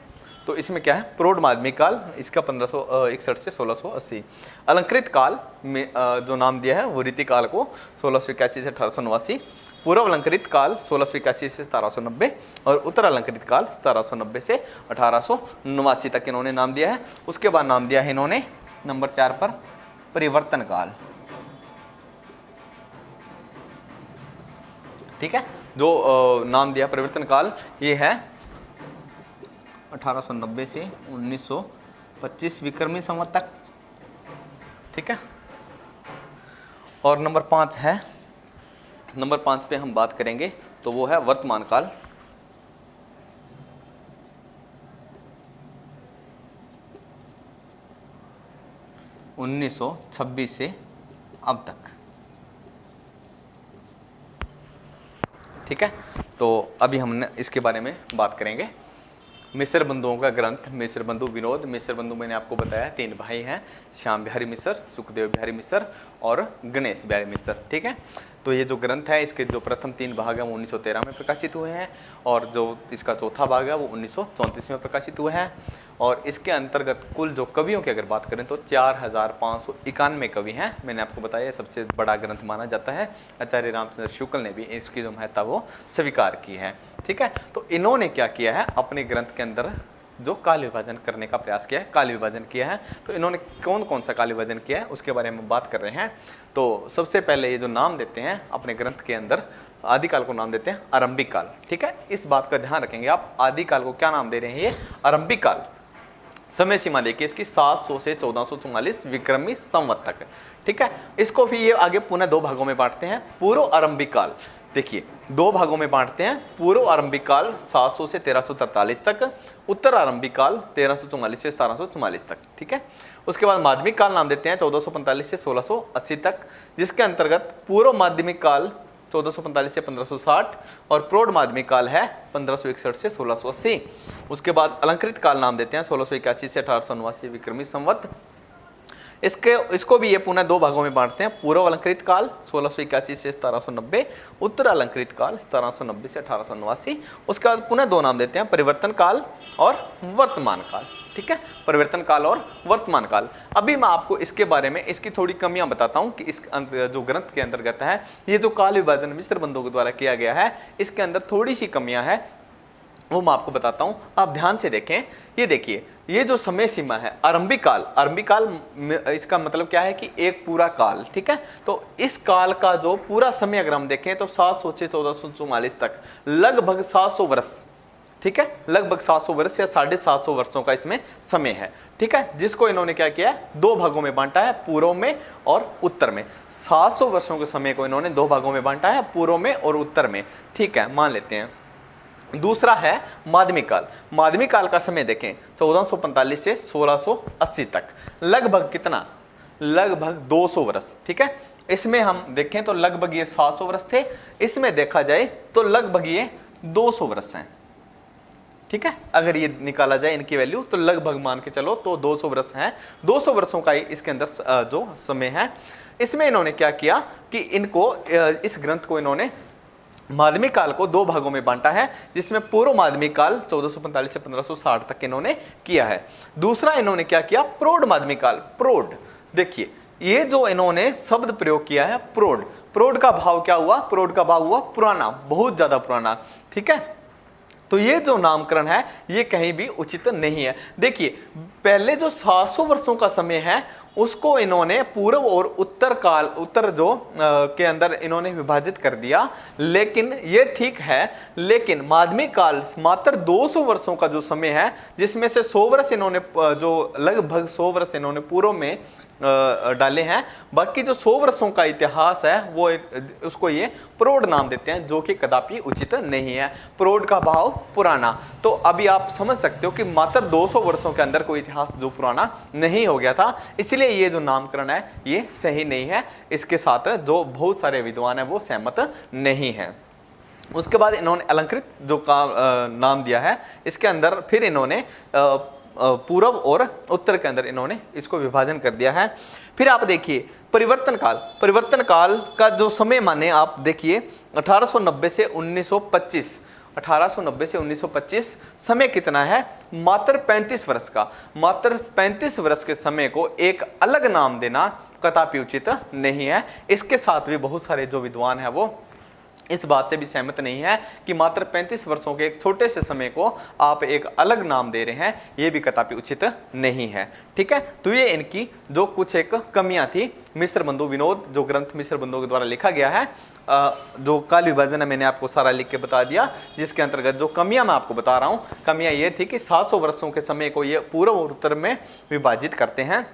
तो इसमें क्या है, प्रौढ़ माध्यमिक काल, इसका 1561 से 1680। अलंकृत काल में जो नाम दिया है वो रीतिकाल को 1681 से 1889। पूर्व अलंकृत काल 1681 से 1790 और उत्तर अलंकृत काल 1790 से 1889 तक इन्होंने नाम दिया है। उसके बाद नाम दिया है इन्होंने नंबर 4 पर परिवर्तन काल। ठीक है, जो नाम दिया परिवर्तन काल, ये है 1890 से 1925 विक्रमी संवत तक। ठीक है, और नंबर 5 है, नंबर 5 पे हम बात करेंगे तो वो है वर्तमान काल। (1926) से अब तक। ठीक है, तो अभी हमने इसके बारे में बात करेंगे। मिस्र बंधुओं का ग्रंथ मिस्र बंधु विनोद। मिस्र बंधु मैंने आपको बताया 3 भाई हैं, श्याम बिहारी मिस्र, सुखदेव बिहारी मिस्र और गणेश बिहारी मिस्र। ठीक है, तो ये जो ग्रंथ है इसके जो प्रथम 3 भाग हैं वो 1913 में प्रकाशित हुए हैं और जो इसका चौथा भाग है वो 1934 में प्रकाशित हुए हैं। और इसके अंतर्गत कुल जो कवियों की अगर बात करें तो 4591 कवि हैं। मैंने आपको बताया सबसे बड़ा ग्रंथ माना जाता है। आचार्य रामचंद्र शुक्ल ने भी इसकी जो महत्ता वो स्वीकार की है। ठीक है, तो इन्होंने क्या किया है, अपने ग्रंथ के अंदर जो काल विभाजन करने का प्रयास किया है, काल विभाजन किया है। तो इन्होंने कौन कौन सा काल विभाजन किया है उसके बारे में बात कर रहे हैं। तो सबसे पहले ये जो नाम देते हैं अपने ग्रंथ के अंदर, आदिकाल को नाम देते हैं आरंभिक काल। ठीक है, इस बात का ध्यान रखेंगे आप, आदिकाल को क्या नाम दे रहे हैं, ये आरंभिक काल। समय सीमा देखिए इसकी 700 से 1444 विक्रमी संवत तक। ठीक है, इसको फिर ये आगे पुनः 2 भागों में बांटते हैं। पूर्व आरंभिक काल देखिए 2 भागों में बांटते हैं। पूर्व आरंभिक काल 700 से 1343 तक, उत्तर आरंभिक काल 1344 से 1744 तक। ठीक है, उसके बाद माध्यमिक काल नाम देते हैं 1445 से 1680 तक, जिसके अंतर्गत पूर्व माध्यमिक काल 1445 से 1560 और प्रौढ़ माध्यमिक काल है 1561 से 1680। उसके बाद अलंकृत काल नाम देते हैं 1681 से 1879 विक्रमी संवत। इसको भी ये पुनः 2 भागों में बांटते हैं। पूर्व अलंकृत काल 1681 से 1790, उत्तर अलंकृत काल 1790 से 1889। उसके बाद पुनः 2 नाम देते हैं, परिवर्तन काल और वर्तमान काल। ठीक है, परिवर्तन काल और वर्तमान काल। अभी मैं आपको इसके बारे में इसकी थोड़ी कमियां बताता हूं कि इस जो ग्रंथ के अंतर्गत है ये जो काल विभाजन मिश्र बंधुओं के द्वारा किया गया है, इसके अंदर थोड़ी सी कमियां हैं, वो मैं आपको बताता हूं। आप ध्यान से देखें, ये देखिए ये जो समय सीमा है आरंभिक काल, आरंभिक काल इसका मतलब क्या है कि एक पूरा काल। ठीक है, तो इस काल का जो पूरा समय अगर हम देखें तो 700 से 1444 तक लगभग 700 वर्ष। ठीक है, लगभग 700 वर्ष या 750 वर्षों का इसमें समय है। ठीक है, जिसको इन्होंने क्या किया, 2 भागों में बांटा है, पूर्व में और उत्तर में। 700 वर्षों के समय को इन्होंने 2 भागों में बांटा है, पूर्व में और उत्तर में। ठीक है, मान लेते हैं। दूसरा है माध्यमिक काल। माध्यमिक काल का समय देखें 1445 से 1680 तक, लगभग कितना, लगभग 200 वर्ष। ठीक है, इसमें हम देखें तो लगभग ये 700 वर्ष थे, इसमें देखा जाए तो लगभग ये 200 वर्ष हैं। ठीक है, अगर ये निकाला जाए इनकी वैल्यू तो लगभग मान के चलो तो 200 वर्ष हैं। 200 वर्षों का इसके अंदर जो समय है, इसमें इन्होंने क्या किया कि इनको इस ग्रंथ को इन्होंने माध्यमिक काल को 2 भागों में बांटा है, जिसमें पूर्व माध्यमिक काल 1445 से 1560 तक इन्होंने किया है। दूसरा इन्होंने क्या किया, प्रौढ़ माध्यमिक काल। प्रौढ़ देखिए ये जो इन्होंने शब्द प्रयोग किया है प्रौढ़, प्रौढ़ का भाव क्या हुआ, प्रौढ़ का भाव हुआ पुराना, बहुत ज्यादा पुराना। ठीक है, तो ये जो नामकरण है ये कहीं भी उचित नहीं है। देखिए पहले जो 700 वर्षों का समय है उसको इन्होंने पूर्व और उत्तर काल, उत्तर जो के अंदर इन्होंने विभाजित कर दिया, लेकिन ये ठीक है। लेकिन माध्यमिक काल मात्र 200 वर्षों का जो समय है, जिसमें से 100 वर्ष इन्होंने जो लगभग 100 वर्ष इन्होंने पूर्व में डाले हैं, बाकी जो 100 वर्षों का इतिहास है वो उसको ये प्रौढ़ नाम देते हैं, जो कि कदापि उचित नहीं है। प्रौढ़ का भाव पुराना, तो अभी आप समझ सकते हो कि मात्र 200 वर्षों के अंदर कोई इतिहास जो पुराना नहीं हो गया था, इसलिए ये जो नामकरण है ये सही नहीं है। इसके साथ जो बहुत सारे विद्वान हैं वो सहमत नहीं है। उसके बाद इन्होंने अलंकृत जो का नाम दिया है, इसके अंदर फिर इन्होंने पूर्व और उत्तर के अंदर इन्होंने इसको विभाजन कर दिया है। फिर आप देखिए परिवर्तन काल, परिवर्तन काल का जो समय माने आप देखिए 1890 से 1925, 1890 से 1925 समय कितना है, मात्र 35 वर्ष का। मात्र 35 वर्ष के समय को एक अलग नाम देना कदापि उचित नहीं है। इसके साथ भी बहुत सारे जो विद्वान हैं वो इस बात से भी सहमत नहीं है कि मात्र 35 वर्षों के एक छोटे से समय को आप एक अलग नाम दे रहे हैं, ये भी कदापि उचित नहीं है। ठीक है, तो ये इनकी जो कुछ एक कमियां थी। मिश्र बंधु विनोद जो ग्रंथ मिश्र बंधुओं के द्वारा लिखा गया है, जो काल विभाजन है मैंने आपको सारा लिख के बता दिया, जिसके अंतर्गत जो कमियां मैं आपको बता रहा हूं, कमियां ये थी कि 700 वर्षों के समय को ये पूर्व और उत्तर में विभाजित करते हैं।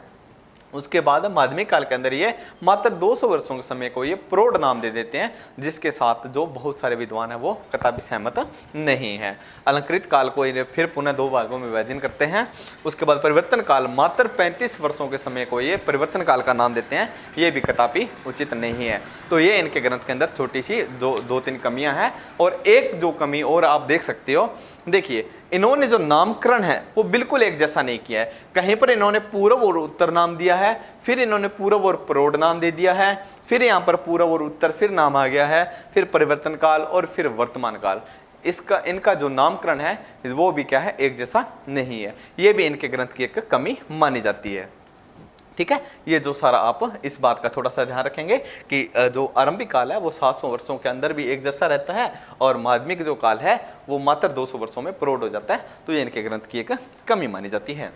उसके बाद माध्यमिक काल के अंदर ये मात्र 200 वर्षों के समय को ये प्रौढ़ नाम दे देते हैं, जिसके साथ जो बहुत सारे विद्वान हैं वो कदापि सहमत नहीं है। अलंकृत काल को ये फिर पुनः 2 भागों में विभाजन करते हैं। उसके बाद परिवर्तन काल मात्र 35 वर्षों के समय को ये परिवर्तन काल का नाम देते हैं, ये भी कदापि उचित नहीं है। तो ये इनके ग्रंथ के अंदर छोटी सी 2-3 कमियां हैं। और एक जो कमी और आप देख सकते हो, देखिए इन्होंने जो नामकरण है वो बिल्कुल एक जैसा नहीं किया है। कहीं पर इन्होंने पूर्व और उत्तर नाम दिया है, फिर इन्होंने पूर्व और प्रौढ़ नाम दे दिया है, फिर यहाँ पर पूर्व और उत्तर फिर नाम आ गया है, फिर परिवर्तन काल और फिर वर्तमान काल। इनका जो नामकरण है वो भी क्या है, एक जैसा नहीं है। ये भी इनके ग्रंथ की एक कमी मानी जाती है। ठीक है, ये जो सारा आप इस बात का थोड़ा सा ध्यान रखेंगे कि जो आरंभिक काल है वो 700 वर्षों के अंदर भी एक जैसा रहता है, और माध्यमिक जो काल है वो मात्र 200 वर्षों में प्रौढ़ हो जाता है। तो ये इनके ग्रंथ की एक कमी मानी जाती है।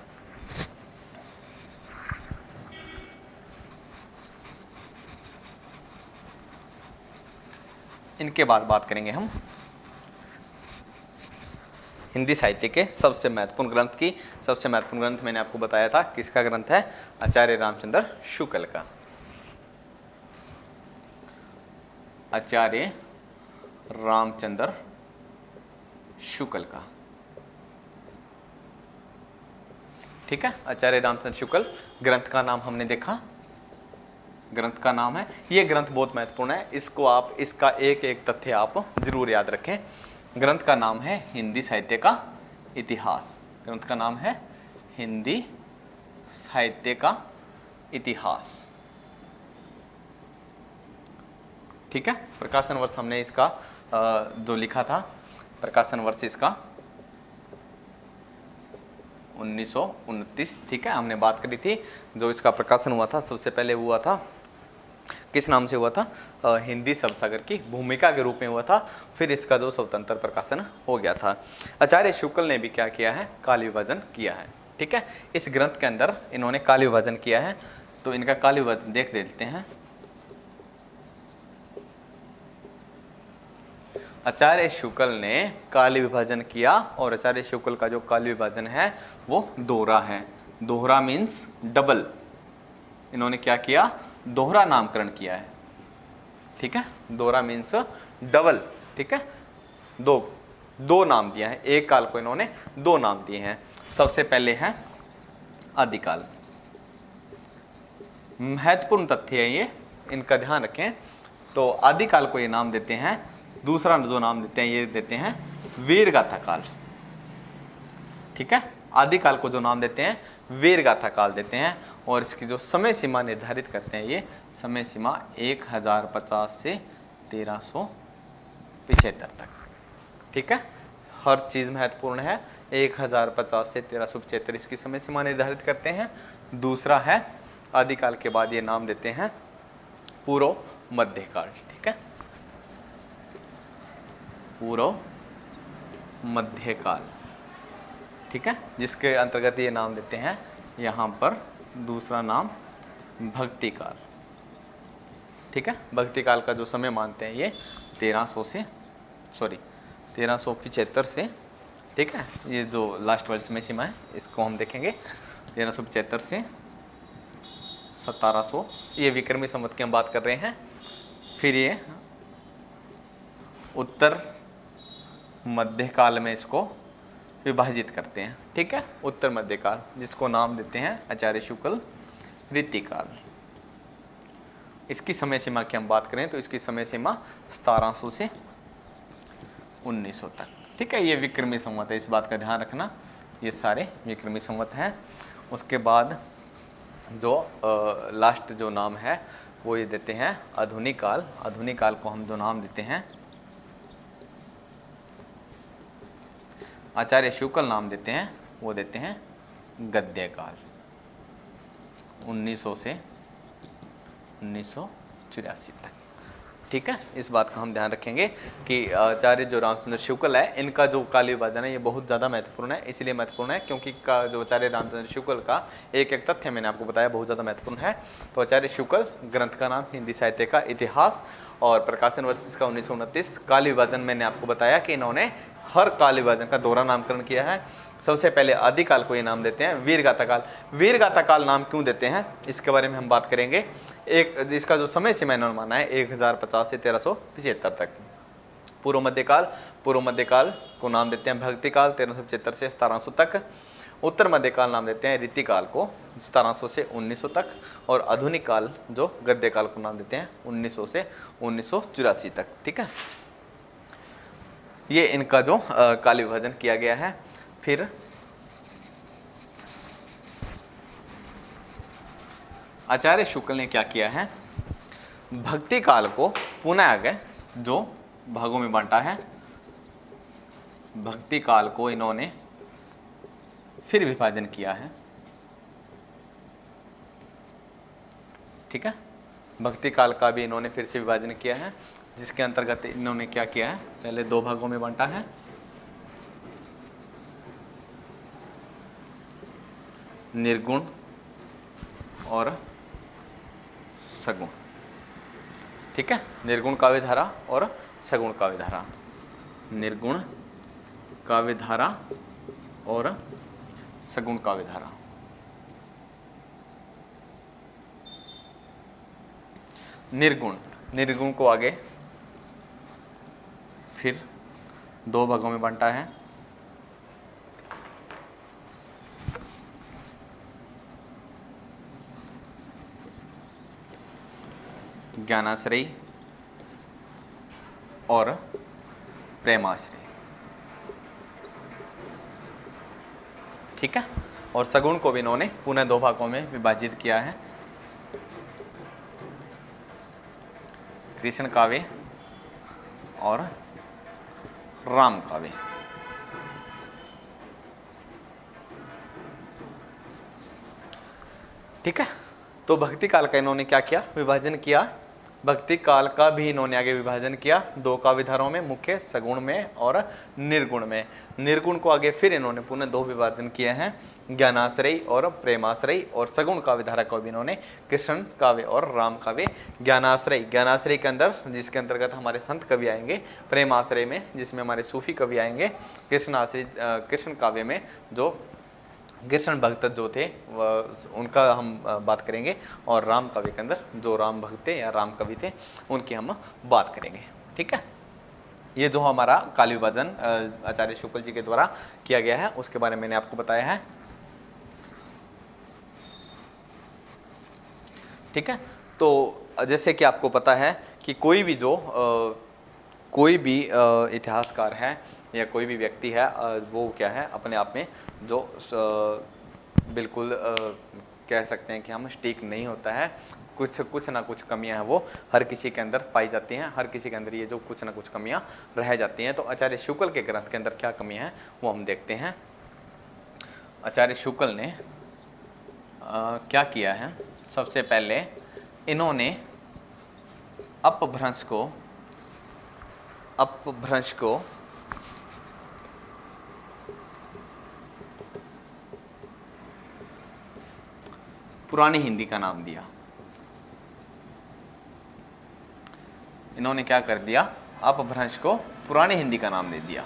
इनके बाद बात करेंगे हम हिंदी साहित्य के सबसे महत्वपूर्ण ग्रंथ की। सबसे महत्वपूर्ण ग्रंथ मैंने आपको बताया था किसका ग्रंथ है, आचार्य रामचंद्र शुक्ल का। आचार्य रामचंद्र शुक्ल का। ठीक है, आचार्य रामचंद्र शुक्ल ग्रंथ का नाम हमने देखा, ग्रंथ का नाम है। ये ग्रंथ बहुत महत्वपूर्ण है, इसको आप इसका एक एक तथ्य आप जरूर याद रखें। ग्रंथ का नाम है हिंदी साहित्य का इतिहास। ग्रंथ का नाम है हिंदी साहित्य का इतिहास। ठीक है, प्रकाशन वर्ष हमने इसका जो लिखा था, प्रकाशन वर्ष इसका 1929। ठीक है, हमने बात करी थी जो इसका प्रकाशन हुआ था सबसे पहले हुआ था, किस नाम से हुआ था, हिंदी शब्दसागर की भूमिका के रूप में हुआ था। फिर इसका जो स्वतंत्र प्रकाशन हो गया था। आचार्य शुक्ल ने भी क्या किया है, काल विभाजन किया है। ठीक है, इस ग्रंथ के अंदर इन्होंने काल विभाजन किया है, तो इनका काल विभाजन देख लेते हैं। आचार्य शुक्ल ने काल विभाजन किया, और आचार्य शुक्ल का जो काल विभाजन है वो दोहरा है। दोहरा मीन्स डबल। इन्होंने क्या किया, दोहरा नामकरण किया है। ठीक है, दोहरा मीन्स डबल। ठीक है, दो नाम दिया है, एक काल को इन्होंने दो नाम दिए हैं। सबसे पहले है आदिकाल। महत्वपूर्ण तथ्य है ये, इनका ध्यान रखें। तो आदिकाल को ये नाम देते हैं, दूसरा जो नाम देते हैं ये देते हैं वीरगाथा काल। ठीक है, आदिकाल को जो नाम देते हैं वीरगाथा काल देते हैं, और इसकी जो समय सीमा निर्धारित करते हैं, ये समय सीमा 1050 से 1375 तक। ठीक है, हर चीज़ महत्वपूर्ण है। 1050 से 1375 इसकी समय सीमा निर्धारित करते हैं। दूसरा है आदिकाल के बाद ये नाम देते हैं पूर्व मध्यकाल। ठीक है, पूर्व मध्यकाल। ठीक है, जिसके अंतर्गत ये नाम देते हैं यहाँ पर दूसरा नाम भक्ति काल। ठीक है, भक्ति काल का जो समय मानते हैं ये 1375 से, ठीक है, ये जो लास्ट वाली समय सीमा है इसको हम देखेंगे 1375 से 1700, ये विक्रमी संवत की हम बात कर रहे हैं। फिर ये उत्तर मध्यकाल में इसको विभाजित करते हैं। ठीक है, उत्तर मध्यकाल, जिसको नाम देते हैं आचार्य शुक्ल रीतिकाल। इसकी समय सीमा की हम बात करें तो इसकी समय सीमा 1700 से 1900 तक। ठीक है, ये विक्रमी संवत है, इस बात का ध्यान रखना, ये सारे विक्रमी संवत हैं। उसके बाद जो लास्ट जो नाम है वो ये देते हैं आधुनिक काल। आधुनिक काल को हम जो नाम देते हैं आचार्य शुक्ल नाम देते हैं, वो देते हैं गद्य काल। 1900 से 1984 तक। ठीक है, इस बात का हम ध्यान रखेंगे कि आचार्य जो रामचंद्र शुक्ल है इनका जो काल विभाजन है ये बहुत ज़्यादा महत्वपूर्ण है। इसलिए महत्वपूर्ण है क्योंकि जो आचार्य रामचंद्र शुक्ल का एक एक तथ्य मैंने आपको बताया बहुत ज़्यादा महत्वपूर्ण है। तो आचार्य शुक्ल ग्रंथ का नाम हिंदी साहित्य का इतिहास, और प्रकाशन वर्ष इसका 1929। काल विभाजन मैंने आपको बताया कि इन्होंने हर काल विभाजन का दोहरा नामकरण किया है। सबसे पहले आदिकाल को ये नाम देते हैं वीरगाथा काल। वीरगाथा काल नाम क्यों देते हैं इसके बारे में हम बात करेंगे। एक इसका जो समय सीमा इन्होंने माना है 1050 से 1375 तक। पूर्व मध्यकाल को नाम देते हैं भक्ति काल 1375 से 1700 तक। उत्तर मध्यकाल नाम देते हैं रीतिकाल को 1700 से 1900 तक, और आधुनिक काल जो गद्य काल को नाम देते हैं 1900 से 1984 तक। ठीक है, ये इनका जो काल विभाजन किया गया है। फिर आचार्य शुक्ल ने क्या किया है, भक्ति काल को पुनः आगे जो भागों में बांटा है, भक्ति काल को इन्होंने फिर विभाजन किया है। ठीक है, भक्ति काल का भी इन्होंने फिर से विभाजन किया है, जिसके अंतर्गत इन्होंने क्या किया है, पहले दो भागों में बांटा है, निर्गुण और सगुण। ठीक है, निर्गुण काव्य धारा और सगुण काव्य धारा, निर्गुण काव्य धारा और सगुण काव्य धारा। निर्गुण, निर्गुण को आगे फिर दो भागों में बांटा है, ज्ञानाश्रयी और प्रेमाश्रयी। ठीक है, और सगुण को भी इन्होंने पुनः दो भागों में विभाजित किया है, कृष्ण काव्य और राम काव्य। ठीक है, तो भक्ति काल का इन्होंने क्या किया, विभाजन किया। भक्ति काल का भी इन्होंने आगे विभाजन किया दो काव्य धाराओं में, मुख्य सगुण में और निर्गुण में। निर्गुण को आगे फिर इन्होंने पुनः दो विभाजन किए हैं, ज्ञानाश्रयी और प्रेमाश्रयी, और सगुण काव्य धारा को भी इन्होंने कृष्ण काव्य और राम काव्य। ज्ञानाश्रयी, ज्ञानाश्रयी के अंदर जिसके अंतर्गत हमारे संत कवि आएंगे, प्रेमाश्रय में जिसमें हमारे सूफी कवि आएंगे, कृष्ण काव्य में जो कृष्ण भक्त जो थे उनका हम बात करेंगे, और राम काव्य के अंदर जो राम भक्त थे या राम कवि थे उनकी हम बात करेंगे। ठीक है, ये जो हमारा काल विभाजन आचार्य शुक्ल जी के द्वारा किया गया है उसके बारे में मैंने आपको बताया है। ठीक है, तो जैसे कि आपको पता है कि कोई भी इतिहासकार है या कोई भी व्यक्ति है, वो क्या है, अपने आप में जो बिल्कुल कह सकते हैं कि हम सटीक नहीं होता है, कुछ ना कुछ कमियां हैं वो हर किसी के अंदर पाई जाती हैं, हर किसी के अंदर ये जो कुछ ना कुछ कमियां रह जाती हैं। तो आचार्य शुक्ल के ग्रंथ के अंदर क्या कमियां हैं वो हम देखते हैं। आचार्य शुक्ल ने क्या किया है, सबसे पहले इन्होंने अपभ्रंश को पुरानी हिंदी का नाम दिया। इन्होंने क्या कर दिया, अपभ्रंश को पुरानी हिंदी का नाम दे दिया।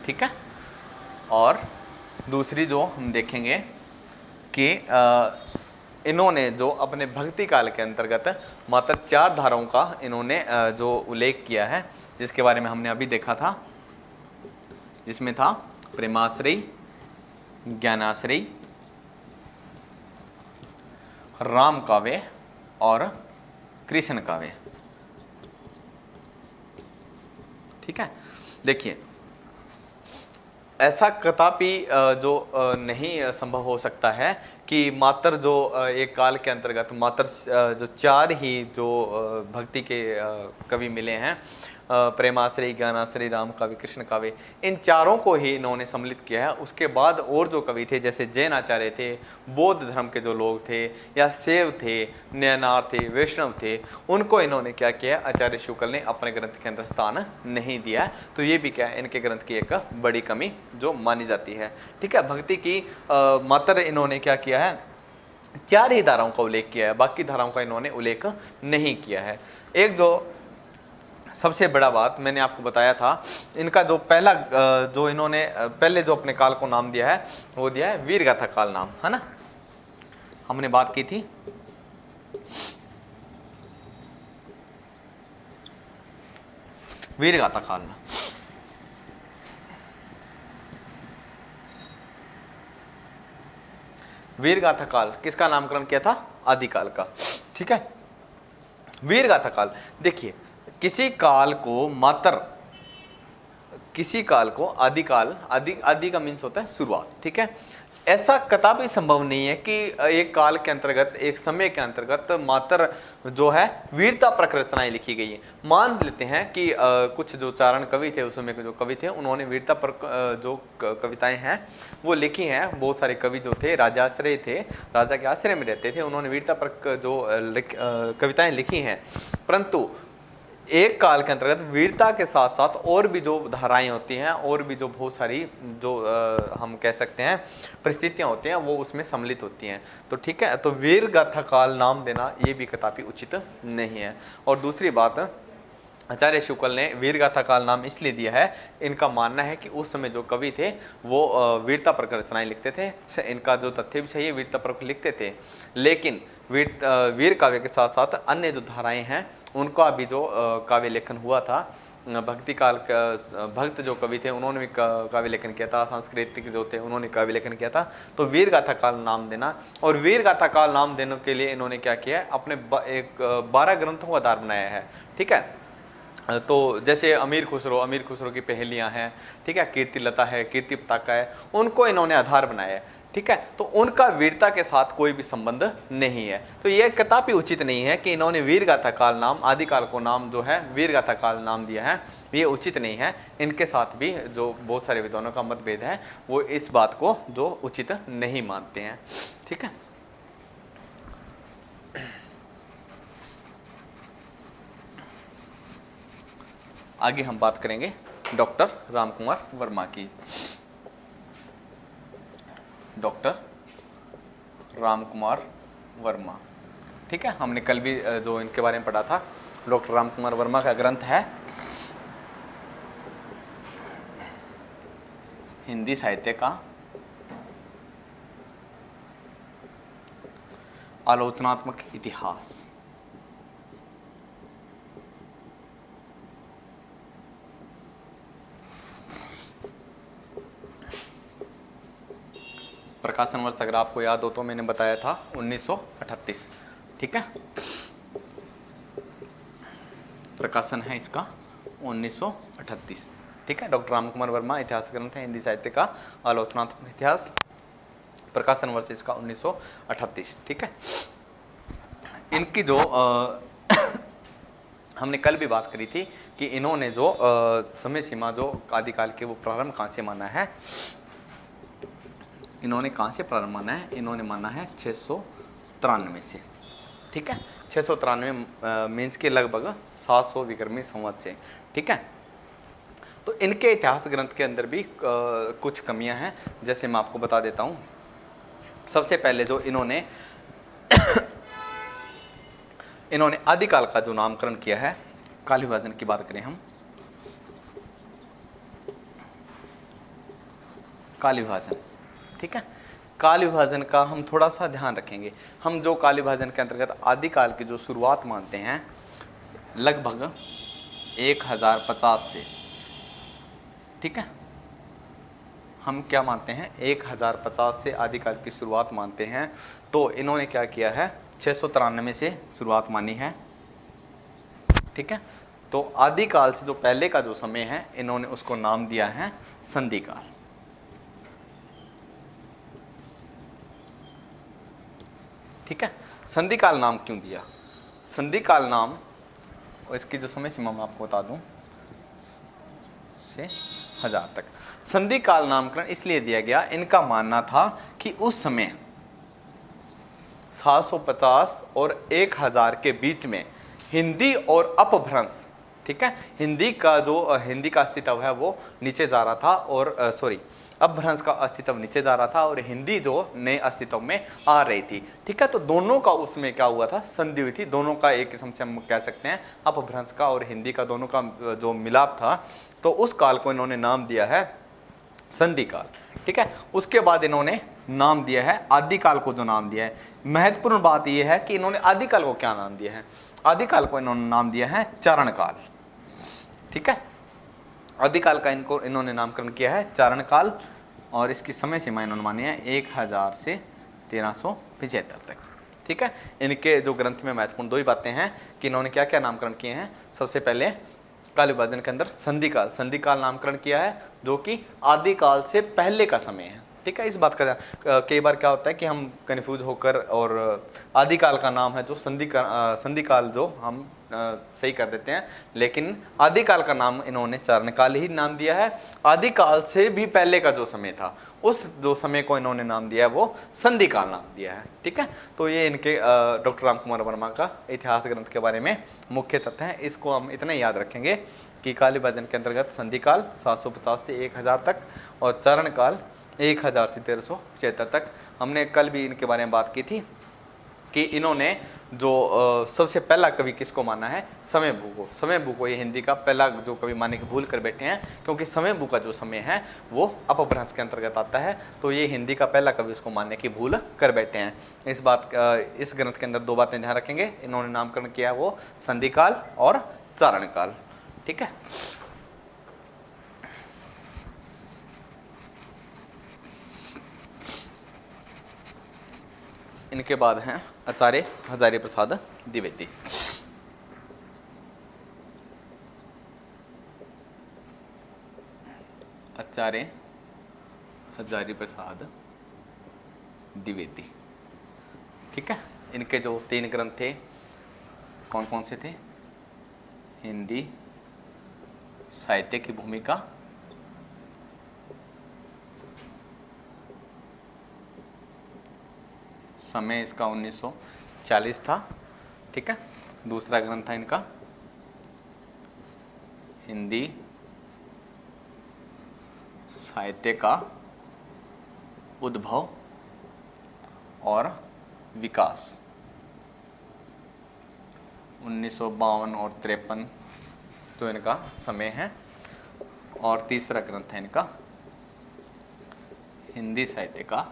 ठीक है, और दूसरी जो हम देखेंगे कि इन्होंने जो अपने भक्ति काल के अंतर्गत मात्र 4 धाराओं का इन्होंने जो उल्लेख किया है, जिसके बारे में हमने अभी देखा था, जिसमें था प्रेमाश्रयी, ज्ञानाश्रयी, राम काव्य और कृष्ण काव्य। ठीक है, देखिए ऐसा कदापि जो नहीं संभव हो सकता है कि मात्र जो एक काल के अंतर्गत मात्र जो 4 ही जो भक्ति के कवि मिले हैं, प्रेमाश्रयी, ज्ञानाश्रयी, राम काव्य, कृष्ण काव्य, इन चारों को ही इन्होंने सम्मिलित किया है। उसके बाद और जो कवि थे, जैसे जैन आचार्य थे, बौद्ध धर्म के जो लोग थे, या शैव थे, नयनार थे, वैष्णव थे, उनको इन्होंने क्या किया, आचार्य शुक्ल ने अपने ग्रंथ के अंदर स्थान नहीं दिया। तो ये भी क्या है, इनके ग्रंथ की एक बड़ी कमी जो मानी जाती है। ठीक है, भक्ति की मात्र इन्होंने क्या किया है, 4 ही धाराओं का उल्लेख किया है, बाकी धाराओं का इन्होंने उल्लेख नहीं किया है। एक जो सबसे बड़ा बात मैंने आपको बताया था, इनका जो पहला जो इन्होंने पहले जो अपने काल को नाम दिया है वो दिया है वीरगाथा काल नाम, है ना, हमने बात की थी। वीरगाथा काल, वीरगाथा काल किसका नामकरण किया था, आदिकाल का। ठीक है, वीरगाथा काल, देखिए किसी काल को मात्र किसी काल को आदिकाल, आदि का मीन्स होता है शुरुआत, ठीक है। ऐसा कदापि संभव नहीं है कि एक काल के अंतर्गत, एक समय के अंतर्गत मात्र जो है वीरता परक रचनाएं लिखी गई है। मान लेते हैं कि कुछ जो चारण कवि थे उस समय के जो कवि थे, उन्होंने वीरता परक जो कविताएं हैं वो लिखी हैं। बहुत सारे कवि जो थे राजाश्रय थे, राजा के आश्रय में रहते थे, उन्होंने वीरता परक जो कविताएं लिखी हैं। परंतु एक काल के अंतर्गत वीरता के साथ साथ और भी जो धाराएं होती हैं, और भी जो बहुत सारी जो हम कह सकते हैं परिस्थितियां होती हैं, वो उसमें सम्मिलित होती हैं। तो ठीक है, तो वीर गाथा काल नाम देना ये भी कदापि उचित नहीं है। और दूसरी बात, आचार्य शुक्ल ने वीर गाथा काल नाम इसलिए दिया है, इनका मानना है कि उस समय जो कवि थे वो वीरता पर रचनाएं लिखते थे। इनका जो तथ्य भी चाहिए, वीरता पर लिखते थे, लेकिन वीर काव्य के साथ साथ अन्य जो धाराएं हैं उनका भी जो काव्य लेखन हुआ था। भक्ति काल का भक्त जो कवि थे उन्होंने भी काव्य लेखन किया था, सांस्कृतिक जो थे उन्होंने काव्य लेखन किया था। तो वीर गाथा काल नाम देना, और वीर गाथा काल नाम देने के लिए इन्होंने क्या किया है, अपने एक 12 ग्रंथों का आधार बनाया है, ठीक है। तो जैसे अमीर खुसरो की पहेलियां हैं, ठीक है, कीर्ति लता है, कीर्ति पताका है, उनको इन्होंने आधार बनाया है, ठीक है। तो उनका वीरता के साथ कोई भी संबंध नहीं है। तो यह कदापि उचित नहीं है कि इन्होंने वीर गाथा काल नाम, आदिकाल को नाम जो है वीर गाथा काल नाम दिया है, ये उचित नहीं है। इनके साथ भी जो बहुत सारे विद्वानों का मतभेद है, वो इस बात को जो उचित नहीं मानते हैं, ठीक है। आगे हम बात करेंगे डॉक्टर रामकुमार वर्मा की। डॉक्टर रामकुमार वर्मा, ठीक है, हमने कल भी जो इनके बारे में पढ़ा था। डॉक्टर रामकुमार वर्मा का ग्रंथ है हिंदी साहित्य का आलोचनात्मक इतिहास। प्रकाशन वर्ष अगर आपको याद हो तो मैंने बताया था 1938, ठीक है। प्रकाशन है इसका 1938, ठीक है। डॉक्टर रामकुमार वर्मा, इतिहास ग्रंथ है हिंदी साहित्य का आलोचनात्मक इतिहास, प्रकाशन वर्ष इसका 1938, ठीक है। इनकी जो हमने कल भी बात करी थी कि इन्होंने जो समय सीमा जो आदिकाल के वो प्रारंभ कहाँ से माना है, इन्होंने कहाँ से प्रारंभ माना है, इन्होंने माना है 693 से, ठीक है। 693 मीन्स के लगभग 700 विक्रमी संवत से, ठीक है। तो इनके इतिहास ग्रंथ के अंदर भी कुछ कमियां हैं, जैसे मैं आपको बता देता हूँ। सबसे पहले जो इन्होंने इन्होंने आदिकाल का जो नामकरण किया है, काल विभाजन की बात करें हम, काल विभाजन, ठीक है। काल विभाजन का हम थोड़ा सा ध्यान रखेंगे। हम जो काल विभाजन के अंतर्गत आदिकाल की जो शुरुआत मानते हैं लगभग 1050 से, ठीक है, हम क्या मानते हैं 1050 से आदिकाल की शुरुआत मानते हैं। तो इन्होंने क्या किया है, 693 से शुरुआत मानी है, ठीक है। तो आदिकाल से जो पहले का जो समय है इन्होंने उसको नाम दिया है संधिकाल, ठीक है। संधिकाल नाम क्यों दिया, संधिकाल नाम, और इसकी जो समय सीमा मैं आपको बता दूं से 1000 तक। संधिकाल नामकरण इसलिए दिया गया, इनका मानना था कि उस समय 750 और 1000 के बीच में हिंदी और अपभ्रंश, ठीक है, हिंदी का अस्तित्व है वो नीचे जा रहा था, और अपभ्रंश का अस्तित्व नीचे जा रहा था, और हिंदी जो नए अस्तित्व में आ रही थी, ठीक है। तो दोनों का उसमें क्या हुआ था, संधि हुई थी, दोनों का एक किस्म से हम कह सकते हैं अपभ्रंश का और हिंदी का दोनों का जो मिलाप था। तो उस काल को इन्होंने नाम दिया है संधिकाल, ठीक है। उसके बाद इन्होंने नाम दिया है आदिकाल को, जो नाम दिया है, महत्वपूर्ण बात यह है कि इन्होंने आदिकाल को क्या नाम दिया है, आदिकाल को इन्होंने नाम दिया है चारणकाल, ठीक है। आदिकाल का इन्होंने नामकरण किया है चारणकाल, और इसकी समय सीमा इन्होंने मानी है 1000 से 1375 तक, ठीक है। इनके जो ग्रंथ में महत्वपूर्ण दो ही बातें हैं कि इन्होंने क्या क्या नामकरण किए हैं। सबसे पहले काल विभाजन के अंदर संधि काल नामकरण किया है, जो कि आदिकाल से पहले का समय है। ठीक है, इस बात का कई बार क्या होता है कि हम कन्फ्यूज होकर और आदिकाल का नाम है जो संधि काल जो हम सही कर देते हैं, लेकिन आदिकाल का नाम इन्होंने चारण काल ही नाम दिया है। आदिकाल से भी पहले का जो समय था उस जो समय को इन्होंने नाम दिया है वो संधि काल नाम दिया है। ठीक है, तो ये इनके डॉक्टर रामकुमार वर्मा का इतिहास ग्रंथ के बारे में मुख्य तथ्य हैं। इसको हम इतना याद रखेंगे कि काल विभाजन के अंतर्गत संधि काल 750 से 1000 तक और चारण काल 1000 से 1375 तक। हमने कल भी इनके बारे में बात की थी कि इन्होंने जो सबसे पहला कवि किसको माना है, समयभू को। समयभू को ये हिंदी का पहला जो कवि माने के भूल कर बैठे हैं, क्योंकि समयभू का जो समय है वो अपभ्रंश के अंतर्गत आता है, तो ये हिंदी का पहला कवि उसको मानने की भूल कर बैठे हैं। इस ग्रंथ के अंदर दो बातें ध्यान रखेंगे, इन्होंने नामकरण किया है वो संधि काल और चारण काल। ठीक है, इनके बाद हैं आचार्य हजारी प्रसाद द्विवेदी। आचार्य हजारी प्रसाद द्विवेदी। ठीक है, इनके जो 3 ग्रंथ थे कौन कौन से थे? हिंदी साहित्य की भूमिका, समय इसका 1940 था। ठीक है, दूसरा ग्रंथ था इनका हिंदी साहित्य का उद्भव और विकास, 1952 और 53 तो इनका समय है। और तीसरा ग्रंथ है इनका हिंदी साहित्य का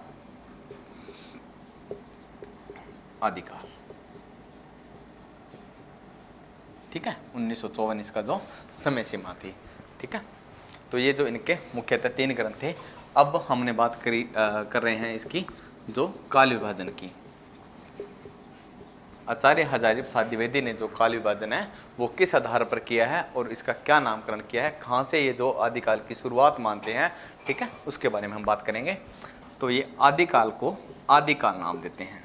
आदिकाल। ठीक है, 1954 इसका जो समय सीमा थी। ठीक है, तो ये जो इनके मुख्यतः 3 ग्रंथ थे। अब हमने बात कर रहे हैं इसकी जो काल विभाजन की। आचार्य हजारी प्रसाद द्विवेदी ने जो काल विभाजन है वो किस आधार पर किया है और इसका क्या नामकरण किया है, कहाँ से ये जो आदिकाल की शुरुआत मानते हैं, ठीक है, उसके बारे में हम बात करेंगे। तो ये आदिकाल को आदिकाल नाम देते हैं।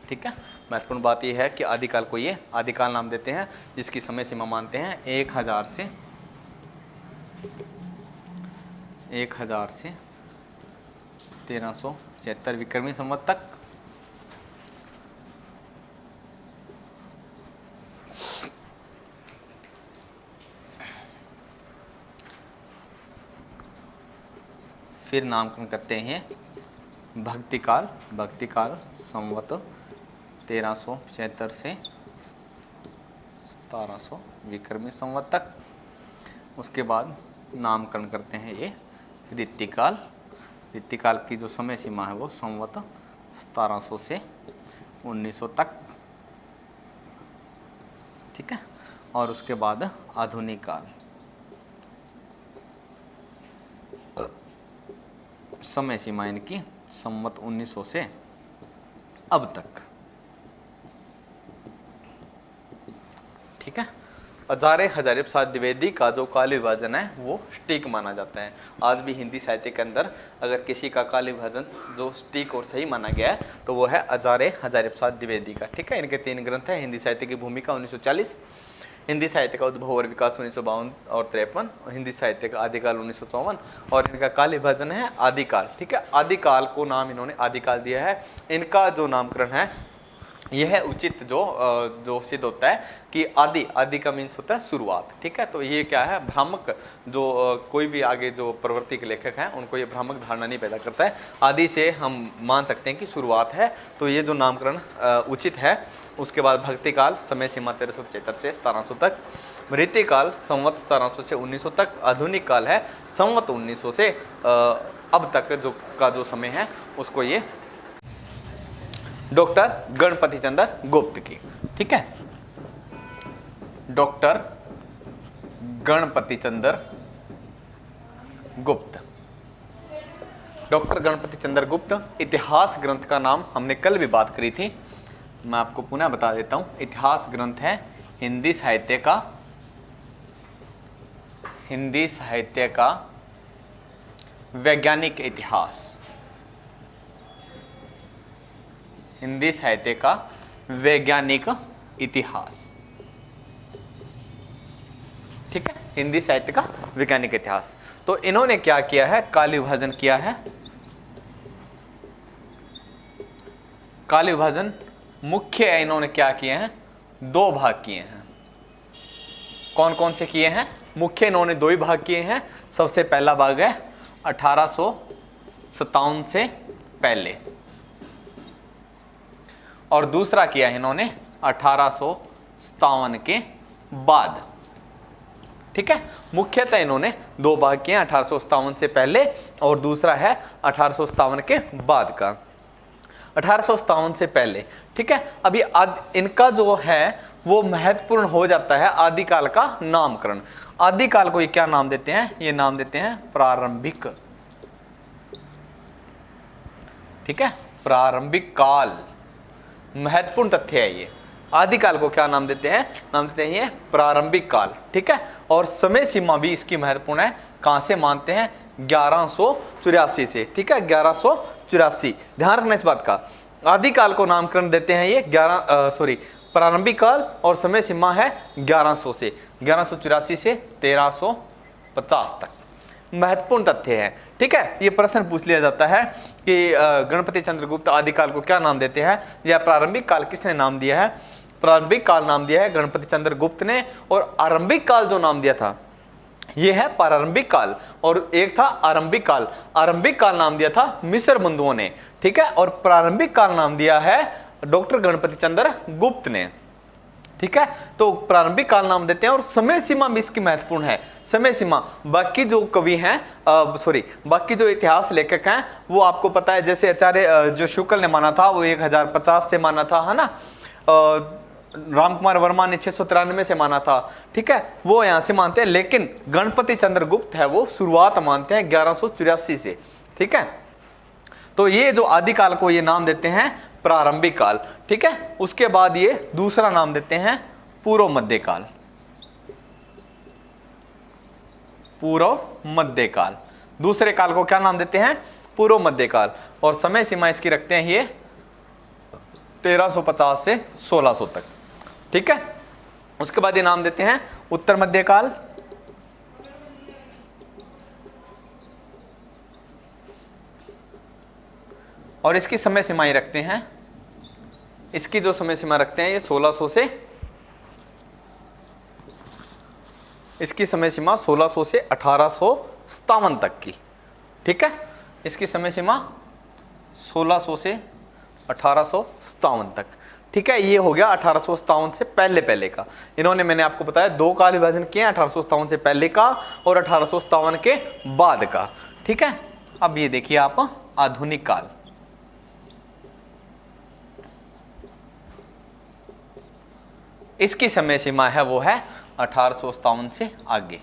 ठीक है, महत्वपूर्ण बात यह है कि आदिकाल को ये आदिकाल नाम देते हैं, जिसकी समय सीमा मानते हैं 1000 से 1376 विक्रमी संवत तक। फिर नामकरण करते हैं भक्ति काल संवत 1375 से 1700 विक्रमी संवत तक। उसके बाद नामकरण करते हैं ये ऋतिकाल की जो समय सीमा है वो संवत 1700 से 1900 तक। ठीक है, और उसके बाद आधुनिक काल, समय सीमा इनकी संवत 1900 से अब तक। ठीक है, आचार्य हजारी प्रसाद द्विवेदी का जो काल विभाजन है वो सटीक माना जाता है। आज भी हिंदी साहित्य के अंदर अगर किसी का काल विभाजन जो सटीक और सही माना गया है तो वो है आचार्य हजारी प्रसाद द्विवेदी का। ठीक है, इनके 3 ग्रंथ हैं, हिंदी साहित्य की भूमिका 1940, हिंदी साहित्य का उद्भव और विकास 1952 और 53, हिंदी साहित्य का आदिकाल 1954 और इनका काल विभाजन है आदिकाल। ठीक है, आदिकाल को नाम इन्होंने आदिकाल दिया है। इनका जो नामकरण है यह उचित जो सिद्ध होता है कि आदि का मीन्स होता है शुरुआत। ठीक है, तो ये क्या है, भ्रामक जो कोई भी आगे जो प्रवृत्ति के लेखक हैं उनको ये भ्रामक धारणा नहीं पैदा करता है। आदि से हम मान सकते हैं कि शुरुआत है, तो ये जो नामकरण उचित है। उसके बाद भक्तिकाल समय सीमा 1375 से 1700 तक, ऋतिकाल संवत 1700 से 1900 तक, आधुनिक काल है संवत 1900 से अब तक जो समय है उसको ये डॉक्टर गणपति चंद्र गुप्त की। ठीक है, डॉक्टर गणपति चंद्र गुप्त। डॉक्टर गणपति चंद्र गुप्त इतिहास ग्रंथ का नाम हमने कल भी बात करी थी, मैं आपको पुनः बता देता हूँ। इतिहास ग्रंथ है हिंदी साहित्य का हिंदी साहित्य का वैज्ञानिक इतिहास। हिंदी साहित्य का वैज्ञानिक इतिहास। ठीक है, हिंदी साहित्य का वैज्ञानिक इतिहास। तो इन्होंने क्या किया है, काल विभाजन किया है। काल विभाजन मुख्य इन्होंने क्या किए हैं, दो भाग किए हैं। कौन कौन से किए हैं, मुख्य इन्होंने दो ही भाग किए हैं। सबसे पहला भाग है 1857 से पहले, और दूसरा किया है इन्होंने 1857 के बाद। ठीक है, मुख्यतः इन्होंने दो भाग किए हैं, 1857 से पहले और दूसरा है 1857 के बाद का। 1857 से पहले, ठीक है। अभी इनका जो है वो महत्वपूर्ण हो जाता है आदिकाल का नामकरण। आदिकाल को ये क्या नाम देते हैं, ये नाम देते हैं प्रारंभिक। ठीक है, प्रारंभिक काल महत्वपूर्ण तथ्य है ये। आदिकाल को क्या नाम देते हैं, नाम देते हैं ये प्रारंभिक काल। ठीक है, और समय सीमा भी इसकी महत्वपूर्ण है। कहां से मानते हैं, 1184 से। ठीक है, 1184, ध्यान रखना इस बात का। आदिकाल को नामकरण देते हैं ये प्रारंभिक काल, और समय सीमा है 1100 से 1184 से 1350 तक। महत्वपूर्ण तथ्य है। ठीक है, ये प्रश्न पूछ लिया जाता है कि गणपति चंद्रगुप्त आदिकाल को क्या नाम देते हैं, या प्रारंभिक काल किसने नाम दिया है। प्रारंभिक काल नाम दिया है गणपति चंद्रगुप्त ने, और आरंभिक काल जो नाम दिया था ये है प्रारंभिक काल, और एक था आरंभिक काल। आरंभिक काल नाम दिया था मिस्र बंधुओं ने। ठीक है, और प्रारंभिक काल नाम दिया है डॉक्टर गणपति चंद्र गुप्त ने। ठीक है, तो प्रारंभिक काल नाम देते हैं, और समय सीमा भी इसकी महत्वपूर्ण है। समय सीमा, बाकी जो कवि हैं बाकी जो इतिहास लेखक हैं वो आपको पता है, जैसे आचार्य जो शुक्ल ने माना था वो 1050 से माना था, है ना। रामकुमार वर्मा ने 693 से माना था। ठीक है, वो यहाँ से मानते हैं, लेकिन गणपति चंद्रगुप्त है वो शुरुआत मानते हैं 1184 से। ठीक है, तो ये जो आदिकाल को ये नाम देते हैं प्रारंभिक काल। ठीक है, उसके बाद ये दूसरा नाम देते हैं पूर्व मध्यकाल। पूर्व मध्यकाल, दूसरे काल को क्या नाम देते हैं, पूर्व मध्यकाल, और समय सीमा इसकी रखते हैं ये 1350 से 1600 तक। ठीक है, उसके बाद ये नाम देते हैं उत्तर मध्यकाल, और इसकी समय सीमाएं रखते हैं, इसकी जो समय सीमा रखते हैं ये 1600 से, इसकी समय सीमा 1600 से 1857 तक की। ठीक है, इसकी समय सीमा 1600 से 1857 तक। ठीक है, ये हो गया 1857 से पहले का। इन्होंने, मैंने आपको बताया, दो काल विभाजन किए, 1857 से पहले का और 1857 के बाद का। ठीक है, अब ये देखिए आप आधुनिक काल। इसकी समय सीमा है वो है 1857 से आगे।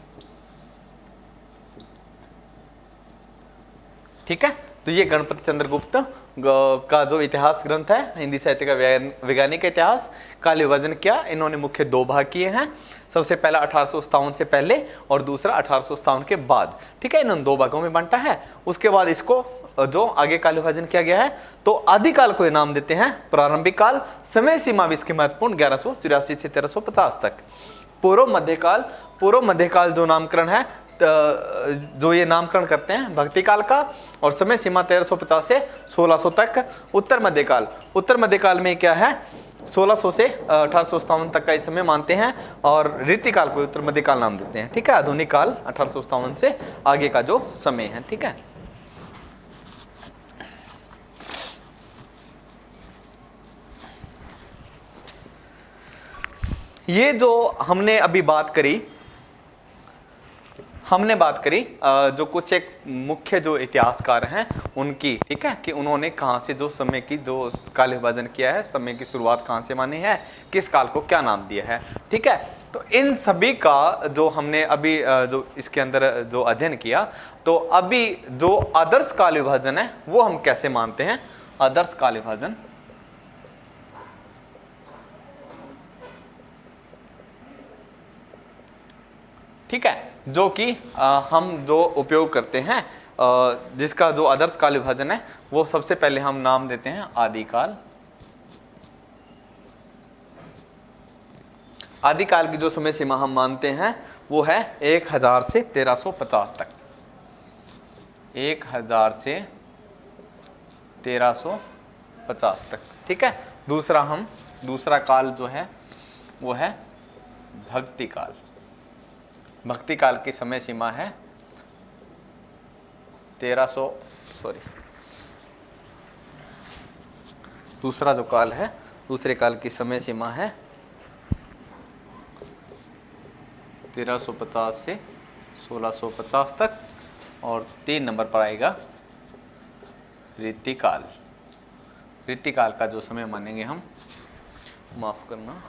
ठीक है, तो ये गणपति चंद्रगुप्त का जो इतिहास ग्रंथ है, हिंदी साहित्य का वैज्ञानिक इतिहास, काल विभाजन किया। इन्होंने मुख्य दो भाग किए हैं, सबसे पहला 1857 से पहले और दूसरा 1857 के बाद। ठीक है, इन्होंने दो भागों में बांटा है। उसके बाद इसको जो आगे काल विभाजन किया गया है, तो आदिकाल को नाम देते हैं प्रारंभिक काल। समय सीमा भी इसकी महत्वपूर्ण 1184 से 1350 तक। पूर्व मध्यकाल जो नामकरण है, जो ये नामकरण करते हैं भक्ति काल का, और समय सीमा 1350 से 1600 तक। उत्तर मध्यकाल में क्या है, 1600 से 1857 तक का इस समय मानते हैं, और रीतिकाल को उत्तर मध्यकाल नाम देते हैं। ठीक है, आधुनिक काल 1857 से आगे का जो समय है। ठीक है, ये जो हमने अभी बात करी, जो कुछ एक मुख्य जो इतिहासकार हैं उनकी। ठीक है, कि उन्होंने कहाँ से जो समय की जो काल विभाजन किया है, समय की शुरुआत कहाँ से मानी है, किस काल को क्या नाम दिया है। ठीक है, तो इन सभी का जो हमने अभी जो इसके अंदर जो अध्ययन किया, तो अभी जो आदर्श काल विभाजन है वो हम कैसे मानते हैं। आदर्श काल विभाजन, ठीक है, जो कि हम जो उपयोग करते हैं, जिसका जो आदर्श काल विभाजन है वो सबसे पहले हम नाम देते हैं आदिकाल। आदिकाल की जो समय सीमा हम मानते हैं वो है 1000 से 1350 तक, 1000 से 1350 तक। ठीक है, दूसरा काल जो है वो है भक्ति काल। भक्ति काल की समय सीमा है 1300 दूसरा जो काल है, दूसरे काल की समय सीमा है 1350 से 1650 तक। और 3 नंबर पर आएगा रीतिकाल। रीतिकाल का जो समय मानेंगे हम, माफ करना,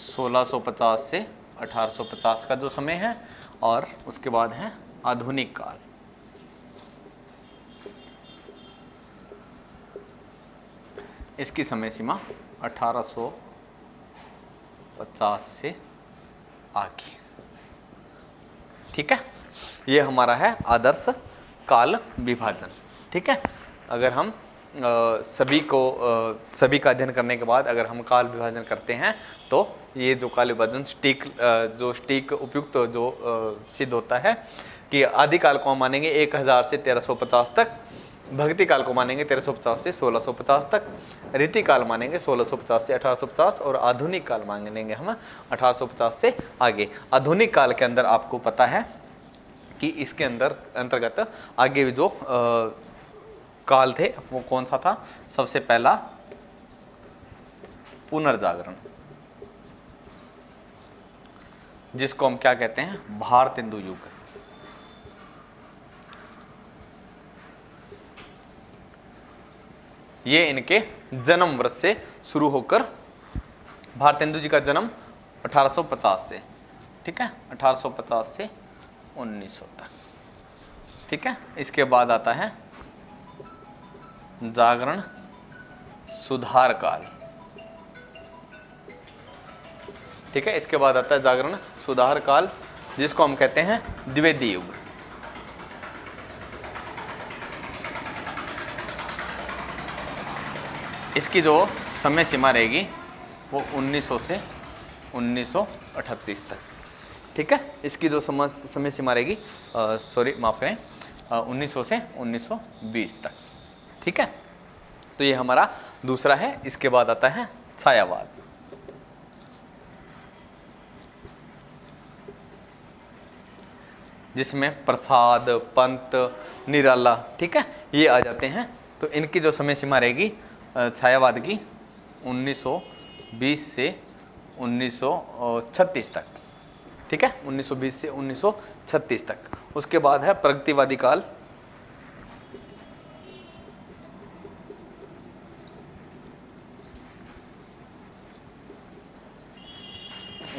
1650 से 1850 का जो समय है। और उसके बाद है आधुनिक काल। इसकी समय सीमा 1850 से आगे। ठीक है, ये हमारा है आदर्श काल विभाजन। ठीक है, अगर हम सभी का अध्ययन करने के बाद अगर हम काल विभाजन करते हैं तो ये जो काल विभाजन सटीक उपयुक्त जो सिद्ध होता है कि आदिकाल को हम मानेंगे 1000 से 1350 तक, भक्ति काल को मानेंगे 1350 से 1650 तक, रीतिकाल मानेंगे 1650 से 1850 और आधुनिक काल मानेंगे हम 1850 से आगे। आधुनिक काल के अंदर आपको पता है कि इसके अंतर्गत आगे भी जो काल थे वो कौन सा था। सबसे पहला पुनर्जागरण, जिसको हम क्या कहते हैं, भारतेंदु युग। ये इनके जन्म वर्ष से शुरू होकर, भारतेंदु जी का जन्म 1850 से, ठीक है, 1850 से 1900 तक। ठीक है, इसके बाद आता है जागरण सुधार काल। ठीक है, इसके बाद आता है जागरण सुधार काल, जिसको हम कहते हैं द्विवेदी युग। इसकी जो समय सीमा रहेगी वो 1900 से 1938 तक। ठीक है, इसकी जो समय सीमा रहेगी, माफ करें, 1900 से 1920 तक। ठीक है, तो ये हमारा दूसरा है। इसके बाद आता है छायावाद। जिसमें प्रसाद, पंत, निराला, ठीक है, ये आ जाते हैं। तो इनकी जो समय सीमा रहेगी छायावाद की 1920 से 1936 तक। ठीक है, 1920 से 1936 तक। उसके बाद है प्रगतिवादी काल।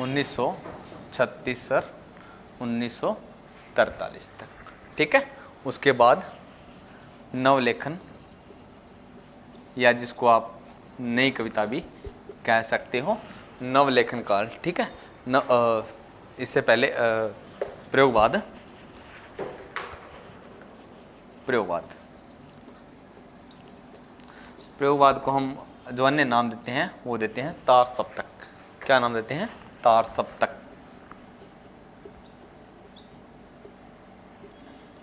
उन्नीस 1943 तक। ठीक है, उसके बाद नवलेखन, या जिसको आप नई कविता भी कह सकते हो, नवलेखन काल। ठीक है, इससे पहले प्रयोगवाद को हम जो अन्य नाम देते हैं वो देते हैं तार सप्तक। क्या नाम देते हैं? तार सप्तक।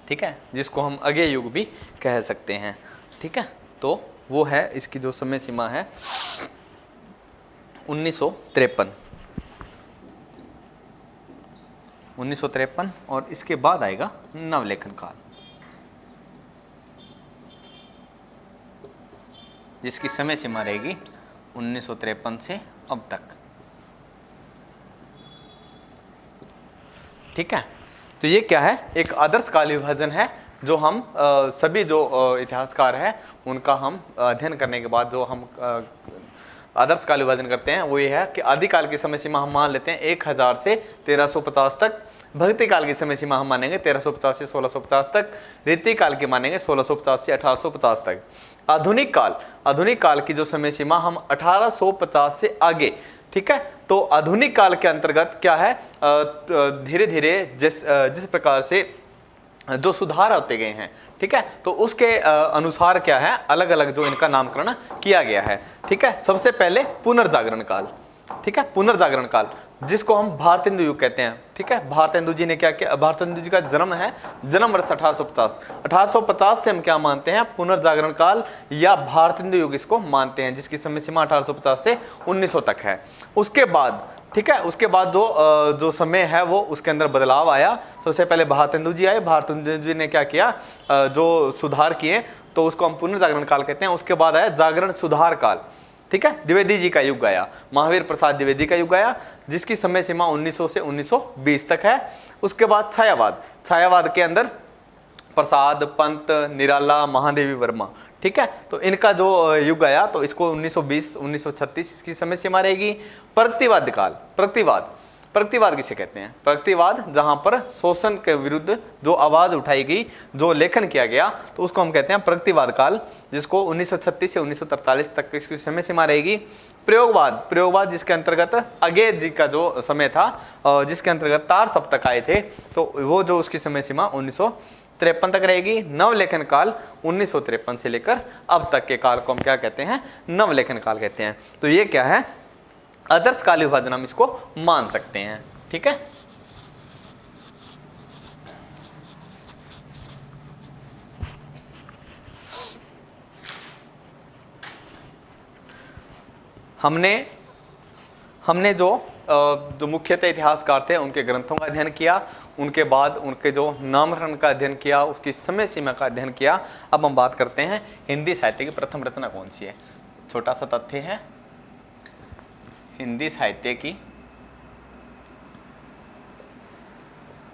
ठीक है, जिसको हम अगेय युग भी कह सकते हैं। ठीक है, तो वो है, इसकी जो समय सीमा है 1953 और इसके बाद आएगा नवलेखन काल, जिसकी समय सीमा रहेगी 1953 से अब तक। ठीक है, तो ये क्या है? एक आदर्श काल विभाजन है, जो हम सभी जो इतिहासकार हैं उनका हम अध्ययन करने के बाद जो हम आदर्श काल विभाजन करते हैं वो ये है कि आदिकाल की समय सीमा हम मान लेते हैं 1000 से 1350 तक, भक्ति काल की समय सीमा हम मानेंगे 1350 से 1650 तक, रीति काल की मानेंगे 1650 से 1850 तक, आधुनिक काल की जो समय सीमा हम 1850 से आगे, ठीक है। तो आधुनिक काल के अंतर्गत क्या है, धीरे धीरे जिस प्रकार से जो सुधार होते गए हैं, ठीक है, तो उसके अनुसार क्या है, अलग अलग जो इनका नामकरण किया गया है, ठीक है। सबसे पहले पुनर्जागरण काल, ठीक है, पुनर्जागरण काल जिसको हम भारतेंदु युग कहते हैं, ठीक है। भारतेंदु जी ने क्या किया, भारतेंदु जी का जन्म है, जन्म वर्ष 1850 से हम क्या मानते हैं, पुनर्जागरण काल या भारतेंदु युग इसको मानते हैं, जिसकी समय सीमा 1850 से 1900 तक है। उसके बाद, ठीक है, उसके बाद जो समय है वो उसके अंदर बदलाव आया। सबसे पहले भारतेंदु जी आए, भारतेंदु जी ने क्या किया, जो सुधार किए, तो उसको हम पुनर्जागरण काल कहते हैं। उसके बाद आया जागरण सुधार काल, ठीक है, द्विवेदी जी का युग आया, महावीर प्रसाद द्विवेदी का युग आया, जिसकी समय सीमा 1900 से 1920 तक है। उसके बाद छायावाद के अंदर प्रसाद, पंत, निराला, महादेवी वर्मा, ठीक है, तो इनका जो युग आया, तो इसको 1920 1936 इसकी समय सीमा रहेगी। प्रगतिवाद काल, प्रगतिवाद किसे कहते हैं, प्रगतिवाद जहां पर शोषण के विरुद्ध जो आवाज उठाई गई, जो लेखन किया गया, तो उसको हम कहते हैं प्रगतिवाद काल, जिसको 1936 से 1943 तक इसकी समय सीमा रहेगी। प्रयोगवाद जिसके अंतर्गत अगे जी का जो समय था, जिसके अंतर्गत तार सप्तक आए थे, तो वो जो उसकी समय सीमा 1953 तक रहेगी। नवलेखन काल 1953 से लेकर अब तक के काल को हम क्या कहते हैं, नवलेखन काल कहते हैं। तो ये क्या है, आदर्श काल विभाजन हम इसको मान सकते हैं, ठीक है। हमने जो मुख्यतः इतिहासकार थे उनके ग्रंथों का अध्ययन किया, उनके बाद उनके जो नामकरण का अध्ययन किया, उसकी समय सीमा का अध्ययन किया। अब हम बात करते हैं हिंदी साहित्य की प्रथम रचना कौन सी है। छोटा सा तथ्य है, हिंदी साहित्य की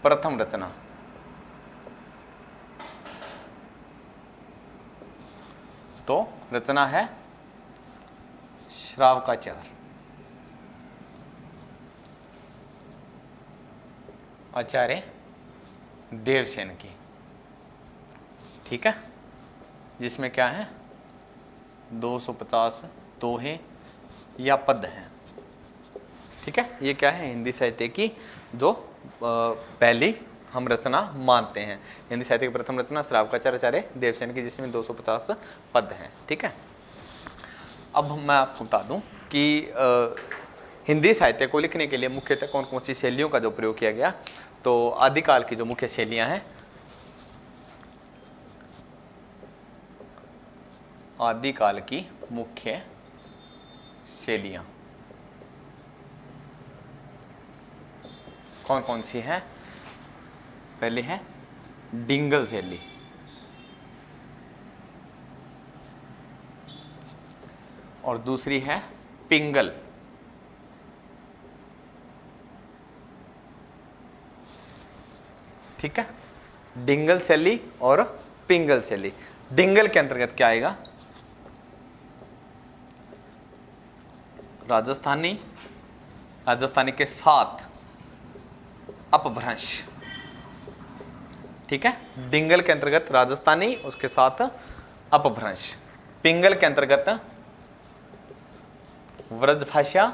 प्रथम रचना तो रचना है श्रावकाचार्य, आचार्य देवसेन की, ठीक है, जिसमें क्या है 250 दोहे या पद हैं, ठीक है। ये क्या है, हिंदी साहित्य की जो पहली हम रचना मानते हैं। हिंदी साहित्य की प्रथम रचना श्रावकाचार्य आचार्य देवसेन की, जिसमें 250 पद हैं, ठीक है। अब मैं आपको बता दूं कि हिंदी साहित्य को लिखने के लिए मुख्यतः कौन कौन सी शैलियों का जो प्रयोग किया गया। तो आदिकाल की जो मुख्य शैलियां हैं, आदिकाल की मुख्य शैलियां कौन कौन सी हैं। पहले है डिंगल शैली, और दूसरी है पिंगल, ठीक है, डिंगल शैली और पिंगल शैली। डिंगल के अंतर्गत क्या आएगा, राजस्थानी के साथ अपभ्रंश, ठीक है। डिंगल के अंतर्गत राजस्थानी, उसके साथ अपभ्रंश। पिंगल के अंतर्गत व्रजभाषा,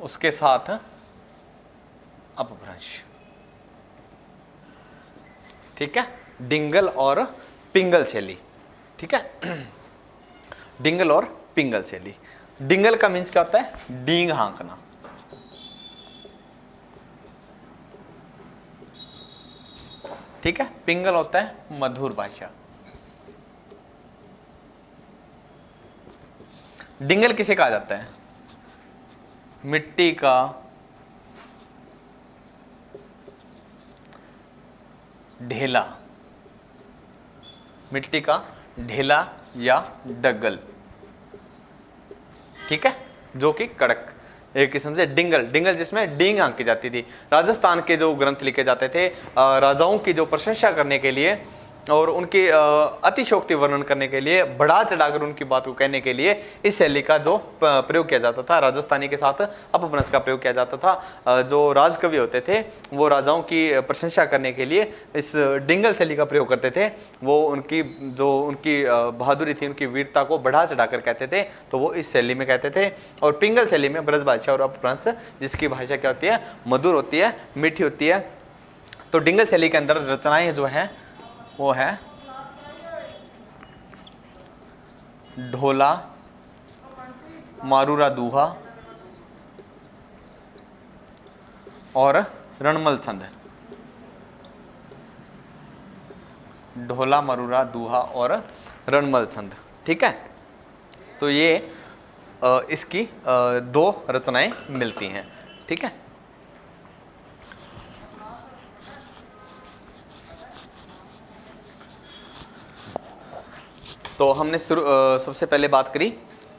उसके साथ अपभ्रंश, ठीक है। डिंगल और पिंगल शैली, ठीक है। डिंगल और पिंगल शैली। डिंगल का मीन्स क्या होता है, डींग हाँकना, ठीक है। पिंगल होता है मधुर भाषा। डिंगल किसे कहा जाता है, मिट्टी का ढेला, मिट्टी का ढेला या डगल, ठीक है, जो कि कड़क, एक किस्म से डिंगल जिसमें डींग आंकी की जाती थी। राजस्थान के जो ग्रंथ लिखे जाते थे राजाओं की जो प्रशंसा करने के लिए, और उनकी अतिशोक्ति वर्णन करने के लिए, बढ़ा चढ़ाकर उनकी बात को कहने के लिए इस शैली का जो प्रयोग किया जाता था, राजस्थानी के साथ अपभ्रंश का प्रयोग किया जाता था। जो राजकवि होते थे वो राजाओं की प्रशंसा करने के लिए इस डिंगल शैली का प्रयोग करते थे। वो उनकी बहादुरी थी, उनकी वीरता को बढ़ा चढ़ाकर कहते थे, तो वो इस शैली में कहते थे। और पिंगल शैली में ब्रज भाषा और अपभ्रंश, जिसकी भाषा क्या होती है, मधुर होती है, मीठी होती है। तो डिंगल शैली के अंदर रचनाएं जो हैं वो है ढोला, मारूरा दूहा और रणमल छंद। ढोला, मारूरा दूहा और रणमल छंद, ठीक है। तो ये इसकी दो रचनाएं मिलती हैं, ठीक है। तो हमने सबसे पहले बात करी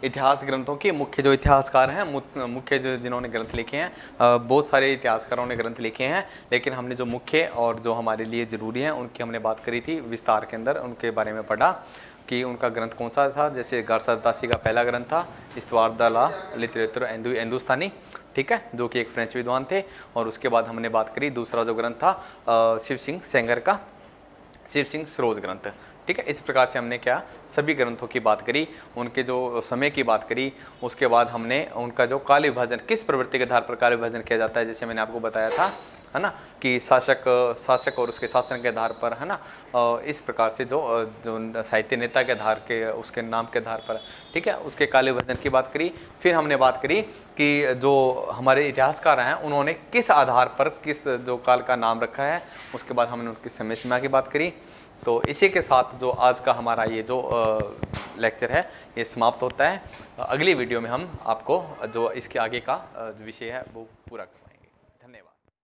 इतिहास ग्रंथों की। मुख्य जो इतिहासकार हैं, मुख्य जो जिन्होंने ग्रंथ लिखे हैं, बहुत सारे इतिहासकारों ने ग्रंथ लिखे हैं, लेकिन हमने जो मुख्य और जो हमारे लिए ज़रूरी हैं उनकी हमने बात करी थी विस्तार के अंदर। उनके बारे में पढ़ा कि उनका ग्रंथ कौन सा था। जैसे गारसा दत्तासी का पहला ग्रंथ था इस्तवार द ला लिटरेचर हिंदुस्तानी, ठीक है, जो कि एक फ्रेंच विद्वान थे। और उसके बाद हमने बात करी दूसरा जो ग्रंथ था शिव सिंह सेंगर का शिव सिंह सरोज ग्रंथ, ठीक है। इस प्रकार से हमने क्या सभी ग्रंथों की बात करी, उनके जो समय की बात करी। उसके बाद हमने उनका जो काल विभाजन, किस प्रवृत्ति के आधार पर काल विभाजन किया जाता है, जैसे मैंने आपको बताया था, है ना, कि शासक और उसके शासन के आधार पर, है ना, इस प्रकार से जो साहित्य नेता के आधार के, उसके नाम के आधार पर, ठीक है, उसके काल विभाजन की बात करी। फिर हमने बात करी कि जो हमारे इतिहासकार हैं उन्होंने किस आधार पर किस जो काल का नाम रखा है। उसके बाद हमने उनकी समय सीमा की बात करी। तो इसी के साथ जो आज का हमारा ये जो लेक्चर है ये समाप्त होता है। अगली वीडियो में हम आपको जो इसके आगे का विषय है वो पूरा करवाएंगे। धन्यवाद।